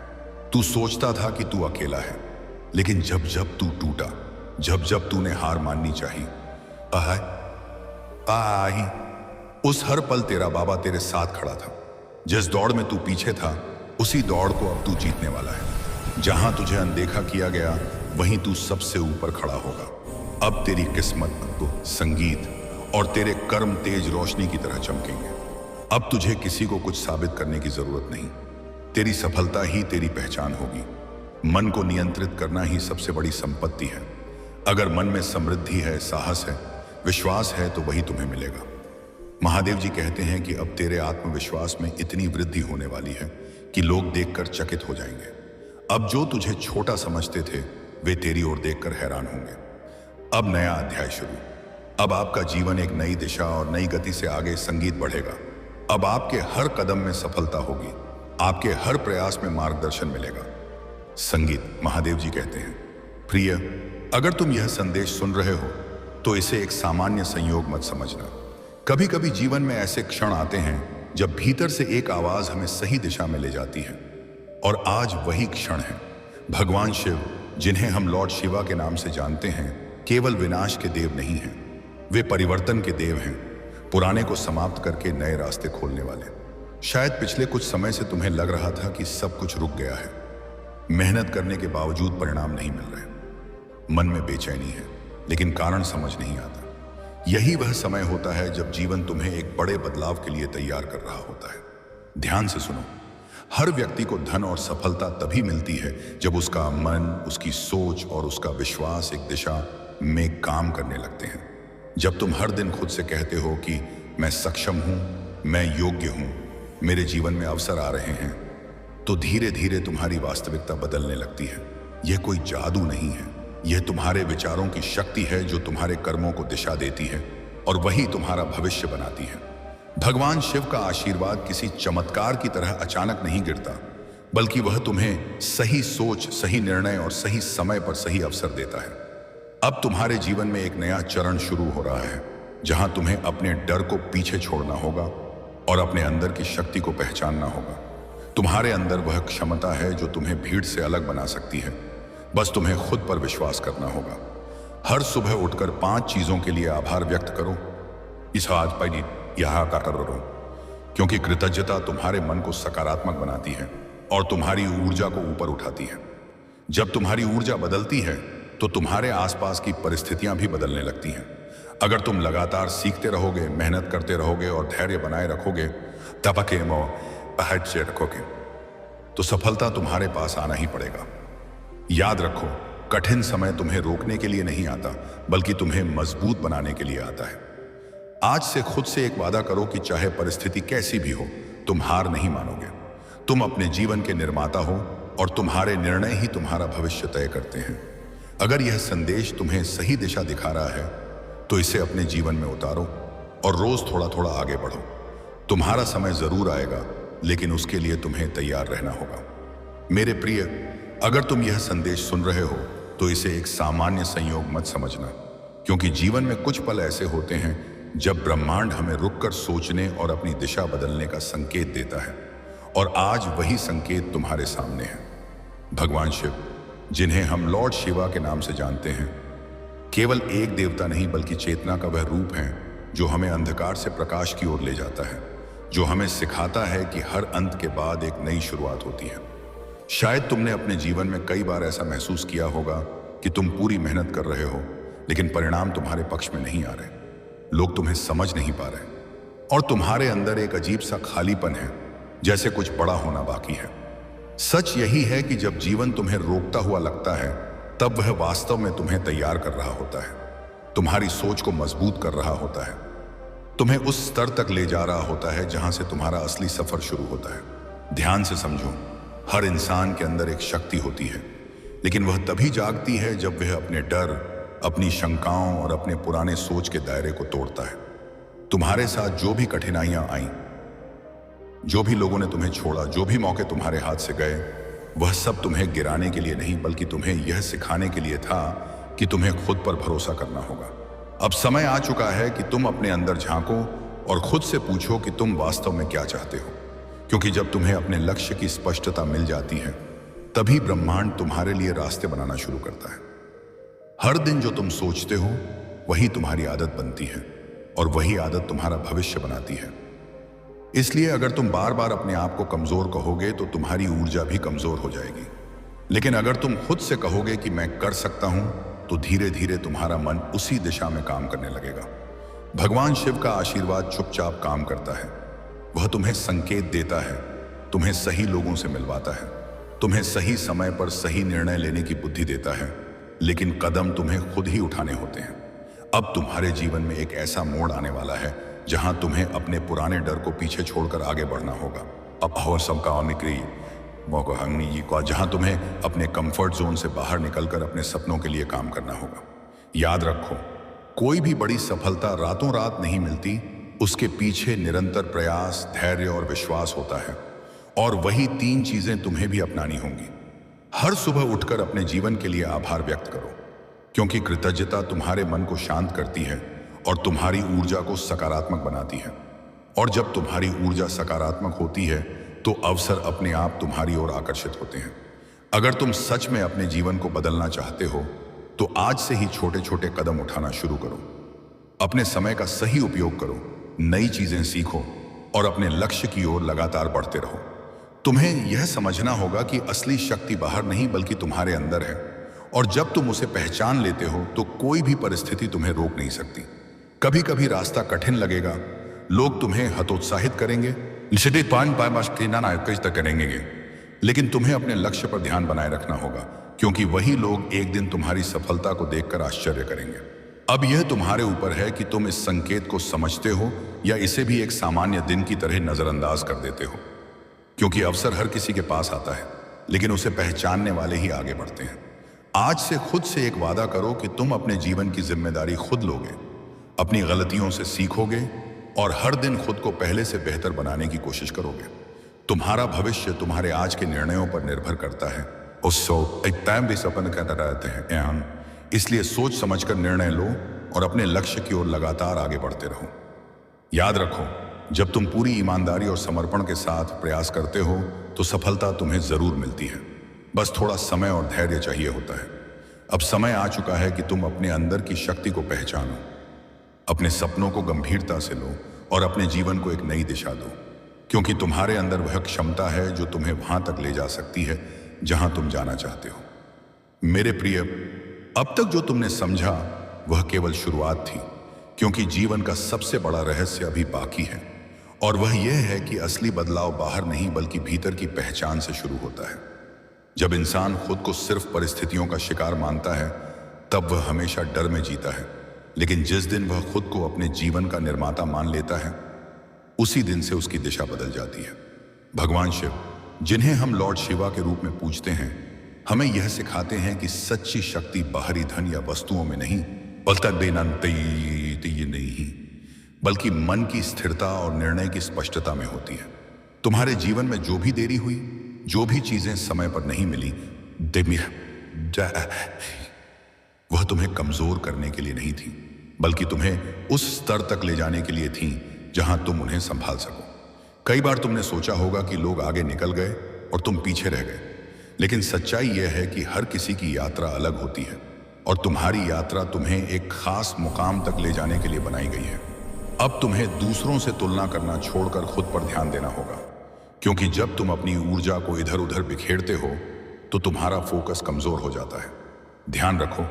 तू सोचता था कि तू अकेला है, लेकिन जब जब तू टूटा, जब जब तूने हार माननी चाहिए, उस हर पल तेरा बाबा तेरे साथ खड़ा था। जिस दौड़ में तू पीछे था, उसी दौड़ को अब तू जीतने वाला है। जहां तुझे अनदेखा किया गया, वहीं तू सबसे ऊपर खड़ा होगा। अब तेरी किस्मत को संगीत और तेरे कर्म तेज रोशनी की तरह चमकेंगे। अब तुझे किसी को कुछ साबित करने की जरूरत नहीं। तेरी सफलता ही तेरी पहचान होगी। मन को नियंत्रित करना ही सबसे बड़ी संपत्ति है। अगर मन में समृद्धि है, साहस है, विश्वास है, तो वही तुम्हें मिलेगा। महादेव जी कहते हैं कि अब तेरे आत्मविश्वास में इतनी वृद्धि होने वाली है कि लोग देखकर चकित हो जाएंगे। अब जो तुझे छोटा समझते थे, वे तेरी ओर देखकर हैरान होंगे। अब नया अध्याय शुरू। अब आपका जीवन एक नई दिशा और नई गति से आगे संगीत बढ़ेगा। अब आपके हर कदम में सफलता होगी, आपके हर प्रयास में मार्गदर्शन मिलेगा। संगीत। महादेव जी कहते हैं, प्रिय, अगर तुम यह संदेश सुन रहे हो तो इसे एक सामान्य संयोग मत समझना। कभी कभी जीवन में ऐसे क्षण आते हैं जब भीतर से एक आवाज हमें सही दिशा में ले जाती है, और आज वही क्षण है। भगवान शिव, जिन्हें हम लॉर्ड शिवा के नाम से जानते हैं, केवल विनाश के देव नहीं हैं, वे परिवर्तन के देव हैं, पुराने को समाप्त करके नए रास्ते खोलने वाले। शायद पिछले कुछ समय से तुम्हें लग रहा था कि सब कुछ रुक गया है, मेहनत करने के बावजूद परिणाम नहीं मिल रहे, मन में बेचैनी है, लेकिन कारण समझ नहीं आता। यही वह समय होता है जब जीवन तुम्हें एक बड़े बदलाव के लिए तैयार कर रहा होता है। ध्यान से सुनो। हर व्यक्ति को धन और सफलता तभी मिलती है जब उसका मन, उसकी सोच और उसका विश्वास एक दिशा में काम करने लगते हैं। जब तुम हर दिन खुद से कहते हो कि मैं सक्षम हूं, मैं योग्य हूं, मेरे जीवन में अवसर आ रहे हैं, तो धीरे धीरे तुम्हारी वास्तविकता बदलने लगती है। यह कोई जादू नहीं है, यह तुम्हारे विचारों की शक्ति है जो तुम्हारे कर्मों को दिशा देती है और वही तुम्हारा भविष्य बनाती है। भगवान शिव का आशीर्वाद किसी चमत्कार की तरह अचानक नहीं गिरता, बल्कि वह तुम्हें सही सोच, सही निर्णय और सही समय पर सही अवसर देता है। अब तुम्हारे जीवन में एक नया चरण शुरू हो रहा है, जहां तुम्हें अपने डर को पीछे छोड़ना होगा और अपने अंदर की शक्ति को पहचानना होगा। तुम्हारे अंदर वह क्षमता है जो तुम्हें भीड़ से अलग बना सकती है। बस तुम्हें खुद पर विश्वास करना होगा। हर सुबह उठकर 5 चीजों के लिए आभार व्यक्त करो। इस आज पर यहां का करो, क्योंकि कृतज्ञता तुम्हारे मन को सकारात्मक बनाती है और तुम्हारी ऊर्जा को ऊपर उठाती है। जब तुम्हारी ऊर्जा बदलती है तो तुम्हारे आसपास की परिस्थितियां भी बदलने लगती हैं। अगर तुम लगातार सीखते रहोगे, मेहनत करते रहोगे और धैर्य बनाए रखोगे, तपके मो पहट से रखोगे, तो सफलता तुम्हारे पास आना ही पड़ेगा। याद रखो, कठिन समय तुम्हें रोकने के लिए नहीं आता, बल्कि तुम्हें मजबूत बनाने के लिए आता है। आज से खुद से एक वादा करो कि चाहे परिस्थिति कैसी भी हो, तुम हार नहीं मानोगे। तुम अपने जीवन के निर्माता हो और तुम्हारे निर्णय ही तुम्हारा भविष्य तय करते हैं। अगर यह संदेश तुम्हें सही दिशा दिखा रहा है तो इसे अपने जीवन में उतारो और रोज थोड़ा थोड़ा आगे बढ़ो। तुम्हारा समय जरूर आएगा, लेकिन उसके लिए तुम्हें तैयार रहना होगा। मेरे प्रिय, अगर तुम यह संदेश सुन रहे हो तो इसे एक सामान्य संयोग मत समझना, क्योंकि जीवन में कुछ पल ऐसे होते हैं जब ब्रह्मांड हमें रुककर सोचने और अपनी दिशा बदलने का संकेत देता है। और आज वही संकेत तुम्हारे सामने है। भगवान शिव, जिन्हें हम लॉर्ड शिवा के नाम से जानते हैं, केवल एक देवता नहीं बल्कि चेतना का वह रूप है जो हमें अंधकार से प्रकाश की ओर ले जाता है, जो हमें सिखाता है कि हर अंत के बाद एक नई शुरुआत होती है। शायद तुमने अपने जीवन में कई बार ऐसा महसूस किया होगा कि तुम पूरी मेहनत कर रहे हो लेकिन परिणाम तुम्हारे पक्ष में नहीं आ रहे, लोग तुम्हें समझ नहीं पा रहे और तुम्हारे अंदर एक अजीब सा खालीपन है, जैसे कुछ बड़ा होना बाकी है। सच यही है कि जब जीवन तुम्हें रोकता हुआ लगता है तब वह वास्तव में तुम्हें तैयार कर रहा होता है, तुम्हारी सोच को मजबूत कर रहा होता है, तुम्हें उस स्तर तक ले जा रहा होता है जहां से तुम्हारा असली सफर शुरू होता है। ध्यान से समझो, हर इंसान के अंदर एक शक्ति होती है, लेकिन वह तभी जागती है जब वह अपने डर, अपनी शंकाओं और अपने पुराने सोच के दायरे को तोड़ता है। तुम्हारे साथ जो भी कठिनाइयां आईं, जो भी लोगों ने तुम्हें छोड़ा, जो भी मौके तुम्हारे हाथ से गए, वह सब तुम्हें गिराने के लिए नहीं बल्कि तुम्हें यह सिखाने के लिए था कि तुम्हें खुद पर भरोसा करना होगा। अब समय आ चुका है कि तुम अपने अंदर झांको और खुद से पूछो कि तुम वास्तव में क्या चाहते हो, क्योंकि जब तुम्हें अपने लक्ष्य की स्पष्टता मिल जाती है तभी ब्रह्मांड तुम्हारे लिए रास्ते बनाना शुरू करता है। हर दिन जो तुम सोचते हो वही तुम्हारी आदत बनती है और वही आदत तुम्हारा भविष्य बनाती है। इसलिए अगर तुम बार बार अपने आप को कमजोर कहोगे तो तुम्हारी ऊर्जा भी कमजोर हो जाएगी, लेकिन अगर तुम खुद से कहोगे कि मैं कर सकता हूं तो धीरे धीरे तुम्हारा मन उसी दिशा में काम करने लगेगा। भगवान शिव का आशीर्वाद चुपचाप काम करता है। वह तुम्हें संकेत देता है, तुम्हें सही लोगों से मिलवाता है, तुम्हें सही समय पर सही निर्णय लेने की बुद्धि देता है, लेकिन कदम तुम्हें खुद ही उठाने होते हैं। अब तुम्हारे जीवन में एक ऐसा मोड़ आने वाला है जहां तुम्हें अपने पुराने डर को पीछे छोड़कर आगे बढ़ना होगा। अब और सबका निकली मौका हंगनी जी को, जहां तुम्हें अपने कंफर्ट जोन से बाहर निकलकर अपने सपनों के लिए काम करना होगा। याद रखो, कोई भी बड़ी सफलता रातों रात नहीं मिलती, उसके पीछे निरंतर प्रयास, धैर्य और विश्वास होता है। और वही 3 चीजें तुम्हें भी अपनानी होंगी। हर सुबह उठकर अपने जीवन के लिए आभार व्यक्त करो, क्योंकि कृतज्ञता तुम्हारे मन को शांत करती है और तुम्हारी ऊर्जा को सकारात्मक बनाती है। और जब तुम्हारी ऊर्जा सकारात्मक होती है तो अवसर अपने आप तुम्हारी ओर आकर्षित होते हैं। अगर तुम सच में अपने जीवन को बदलना चाहते हो तो आज से ही छोटे छोटे कदम उठाना शुरू करो। अपने समय का सही उपयोग करो, नई चीजें सीखो और अपने लक्ष्य की ओर लगातार बढ़ते रहो। तुम्हें यह समझना होगा कि असली शक्ति बाहर नहीं बल्कि तुम्हारे अंदर है, और जब तुम उसे पहचान लेते हो तो कोई भी परिस्थिति तुम्हें रोक नहीं सकती। कभी कभी रास्ता कठिन लगेगा, लोग तुम्हें हतोत्साहित करेंगे, करेंगे, लेकिन तुम्हें अपने लक्ष्य पर ध्यान बनाए रखना होगा, क्योंकि वही लोग एक दिन तुम्हारी सफलता को देखकर आश्चर्य करेंगे। अब यह तुम्हारे ऊपर है कि तुम इस संकेत को समझते हो या इसे भी एक सामान्य दिन की तरह नजरअंदाज कर देते हो, क्योंकि अवसर हर किसी के पास आता है, लेकिन उसे पहचानने वाले ही आगे बढ़ते हैं। आज से खुद से एक वादा करो कि तुम अपने जीवन की जिम्मेदारी खुद लोगे, अपनी गलतियों से सीखोगे और हर दिन खुद को पहले से बेहतर बनाने की कोशिश करोगे। तुम्हारा भविष्य तुम्हारे आज के निर्णयों पर निर्भर करता है। इसलिए सोच समझकर निर्णय लो और अपने लक्ष्य की ओर लगातार आगे बढ़ते रहो। याद रखो, जब तुम पूरी ईमानदारी और समर्पण के साथ प्रयास करते हो तो सफलता तुम्हें जरूर मिलती है। बस थोड़ा समय और धैर्य चाहिए होता है। अब समय आ चुका है कि तुम अपने अंदर की शक्ति को पहचानो, अपने सपनों को गंभीरता से लो और अपने जीवन को एक नई दिशा दो, क्योंकि तुम्हारे अंदर वह क्षमता है जो तुम्हें वहां तक ले जा सकती है जहां तुम जाना चाहते हो। मेरे प्रिय, अब तक जो तुमने समझा वह केवल शुरुआत थी, क्योंकि जीवन का सबसे बड़ा रहस्य अभी बाकी है, और वह यह है कि असली बदलाव बाहर नहीं बल्कि भीतर की पहचान से शुरू होता है। जब इंसान खुद को सिर्फ परिस्थितियों का शिकार मानता है तब वह हमेशा डर में जीता है, लेकिन जिस दिन वह खुद को अपने जीवन का निर्माता मान लेता है उसी दिन से उसकी दिशा बदल जाती है। भगवान शिव, जिन्हें हम लॉर्ड शिवा के रूप में पूजते हैं, हमें यह सिखाते हैं कि सच्ची शक्ति बाहरी धन या वस्तुओं में नहीं बल्कि मन की स्थिरता और निर्णय की स्पष्टता में होती है। तुम्हारे जीवन में जो भी देरी हुई, जो भी चीजें समय पर नहीं मिली, वह तुम्हें कमजोर करने के लिए नहीं थी, बल्कि तुम्हें उस स्तर तक ले जाने के लिए थी जहां तुम उन्हें संभाल सको। कई बार तुमने सोचा होगा कि लोग आगे निकल गए और तुम पीछे रह गए, लेकिन सच्चाई यह है कि हर किसी की यात्रा अलग होती है और तुम्हारी यात्रा तुम्हें एक खास मुकाम तक ले जाने के लिए बनाई गई है। अब तुम्हें दूसरों से तुलना करना छोड़कर खुद पर ध्यान देना होगा, क्योंकि जब तुम अपनी ऊर्जा को इधर उधर बिखेरते हो तो तुम्हारा फोकस कमजोर हो जाता है। ध्यान रखो,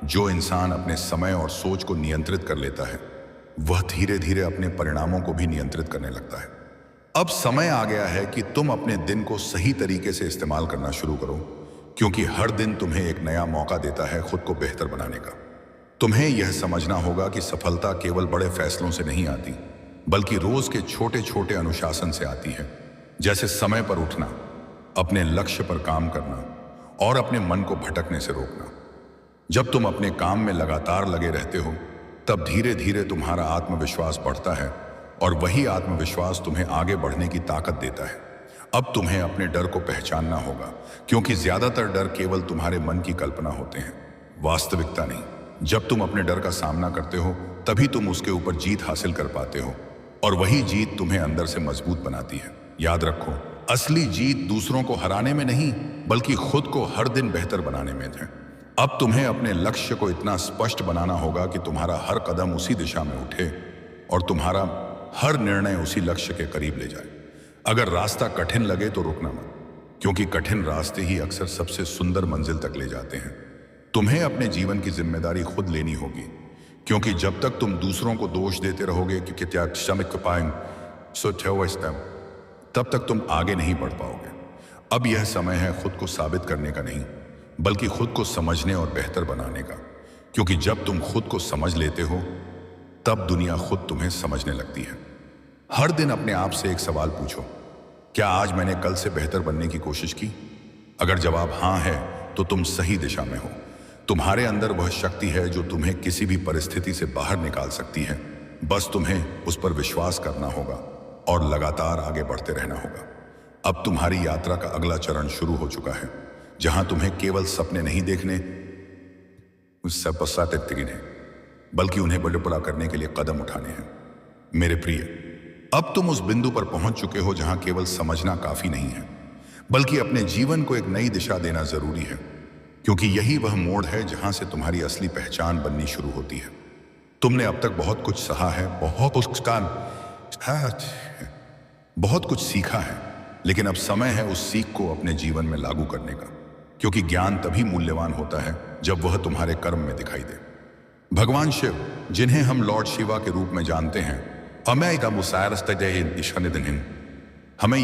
जो इंसान अपने समय और सोच को नियंत्रित कर लेता है वह धीरे धीरे अपने परिणामों को भी नियंत्रित करने लगता है। अब समय आ गया है कि तुम अपने दिन को सही तरीके से इस्तेमाल करना शुरू करो, क्योंकि हर दिन तुम्हें एक नया मौका देता है खुद को बेहतर बनाने का। तुम्हें यह समझना होगा कि सफलता केवल बड़े फैसलों से नहीं आती, बल्कि रोज के छोटे छोटे अनुशासन से आती है, जैसे समय पर उठना, अपने लक्ष्य पर काम करना और अपने मन को भटकने से रोकना। जब तुम अपने काम में लगातार लगे रहते हो तब धीरे धीरे तुम्हारा आत्मविश्वास बढ़ता है और वही आत्मविश्वास तुम्हें आगे बढ़ने की ताकत देता है। अब तुम्हें अपने डर को पहचानना होगा, क्योंकि ज्यादातर डर केवल तुम्हारे मन की कल्पना होते हैं, वास्तविकता नहीं। जब तुम अपने डर का सामना करते हो तभी तुम उसके ऊपर जीत हासिल कर पाते हो और वही जीत तुम्हें अंदर से मजबूत बनाती है। याद रखो, असली जीत दूसरों को हराने में नहीं, बल्कि खुद को हर दिन बेहतर बनाने में है। अब तुम्हें अपने लक्ष्य को इतना स्पष्ट बनाना होगा कि तुम्हारा हर कदम उसी दिशा में उठे और तुम्हारा हर निर्णय उसी लक्ष्य के करीब ले जाए। अगर रास्ता कठिन लगे तो रुकना मत, क्योंकि कठिन रास्ते ही अक्सर सबसे सुंदर मंजिल तक ले जाते हैं। तुम्हें अपने जीवन की जिम्मेदारी खुद लेनी होगी, क्योंकि जब तक तुम दूसरों को दोष देते रहोगे कि क्या क्षमिक पाएंगे, तब तक तुम आगे नहीं बढ़ पाओगे। अब यह समय है खुद को साबित करने का नहीं, बल्कि खुद को समझने और बेहतर बनाने का, क्योंकि जब तुम खुद को समझ लेते हो तब दुनिया खुद तुम्हें समझने लगती है। हर दिन अपने आप से एक सवाल पूछो, क्या आज मैंने कल से बेहतर बनने की कोशिश की? अगर जवाब हाँ है तो तुम सही दिशा में हो। तुम्हारे अंदर वह शक्ति है जो तुम्हें किसी भी परिस्थिति से बाहर निकाल सकती है। बस तुम्हें उस पर विश्वास करना होगा और लगातार आगे बढ़ते रहना होगा। अब तुम्हारी यात्रा का अगला चरण शुरू हो चुका है, जहां तुम्हें केवल सपने नहीं देखने बल्कि उन्हें बड़ा करने के लिए कदम उठाने हैं। मेरे प्रिय, अब तुम उस बिंदु पर पहुंच चुके हो जहां केवल समझना काफी नहीं है, बल्कि अपने जीवन को एक नई दिशा देना जरूरी है, क्योंकि यही वह मोड़ है जहां से तुम्हारी असली पहचान बननी शुरू होती है। तुमने अब तक बहुत कुछ सहा है, बहुत कुछ सीखा है, लेकिन अब समय है उस सीख को अपने जीवन में लागू करने का, क्योंकि ज्ञान तभी मूल्यवान होता है जब वह तुम्हारे कर्म में दिखाई दे। भगवान शिव, जिन्हें हम लॉर्ड शिवा के रूप में जानते हैं, हमें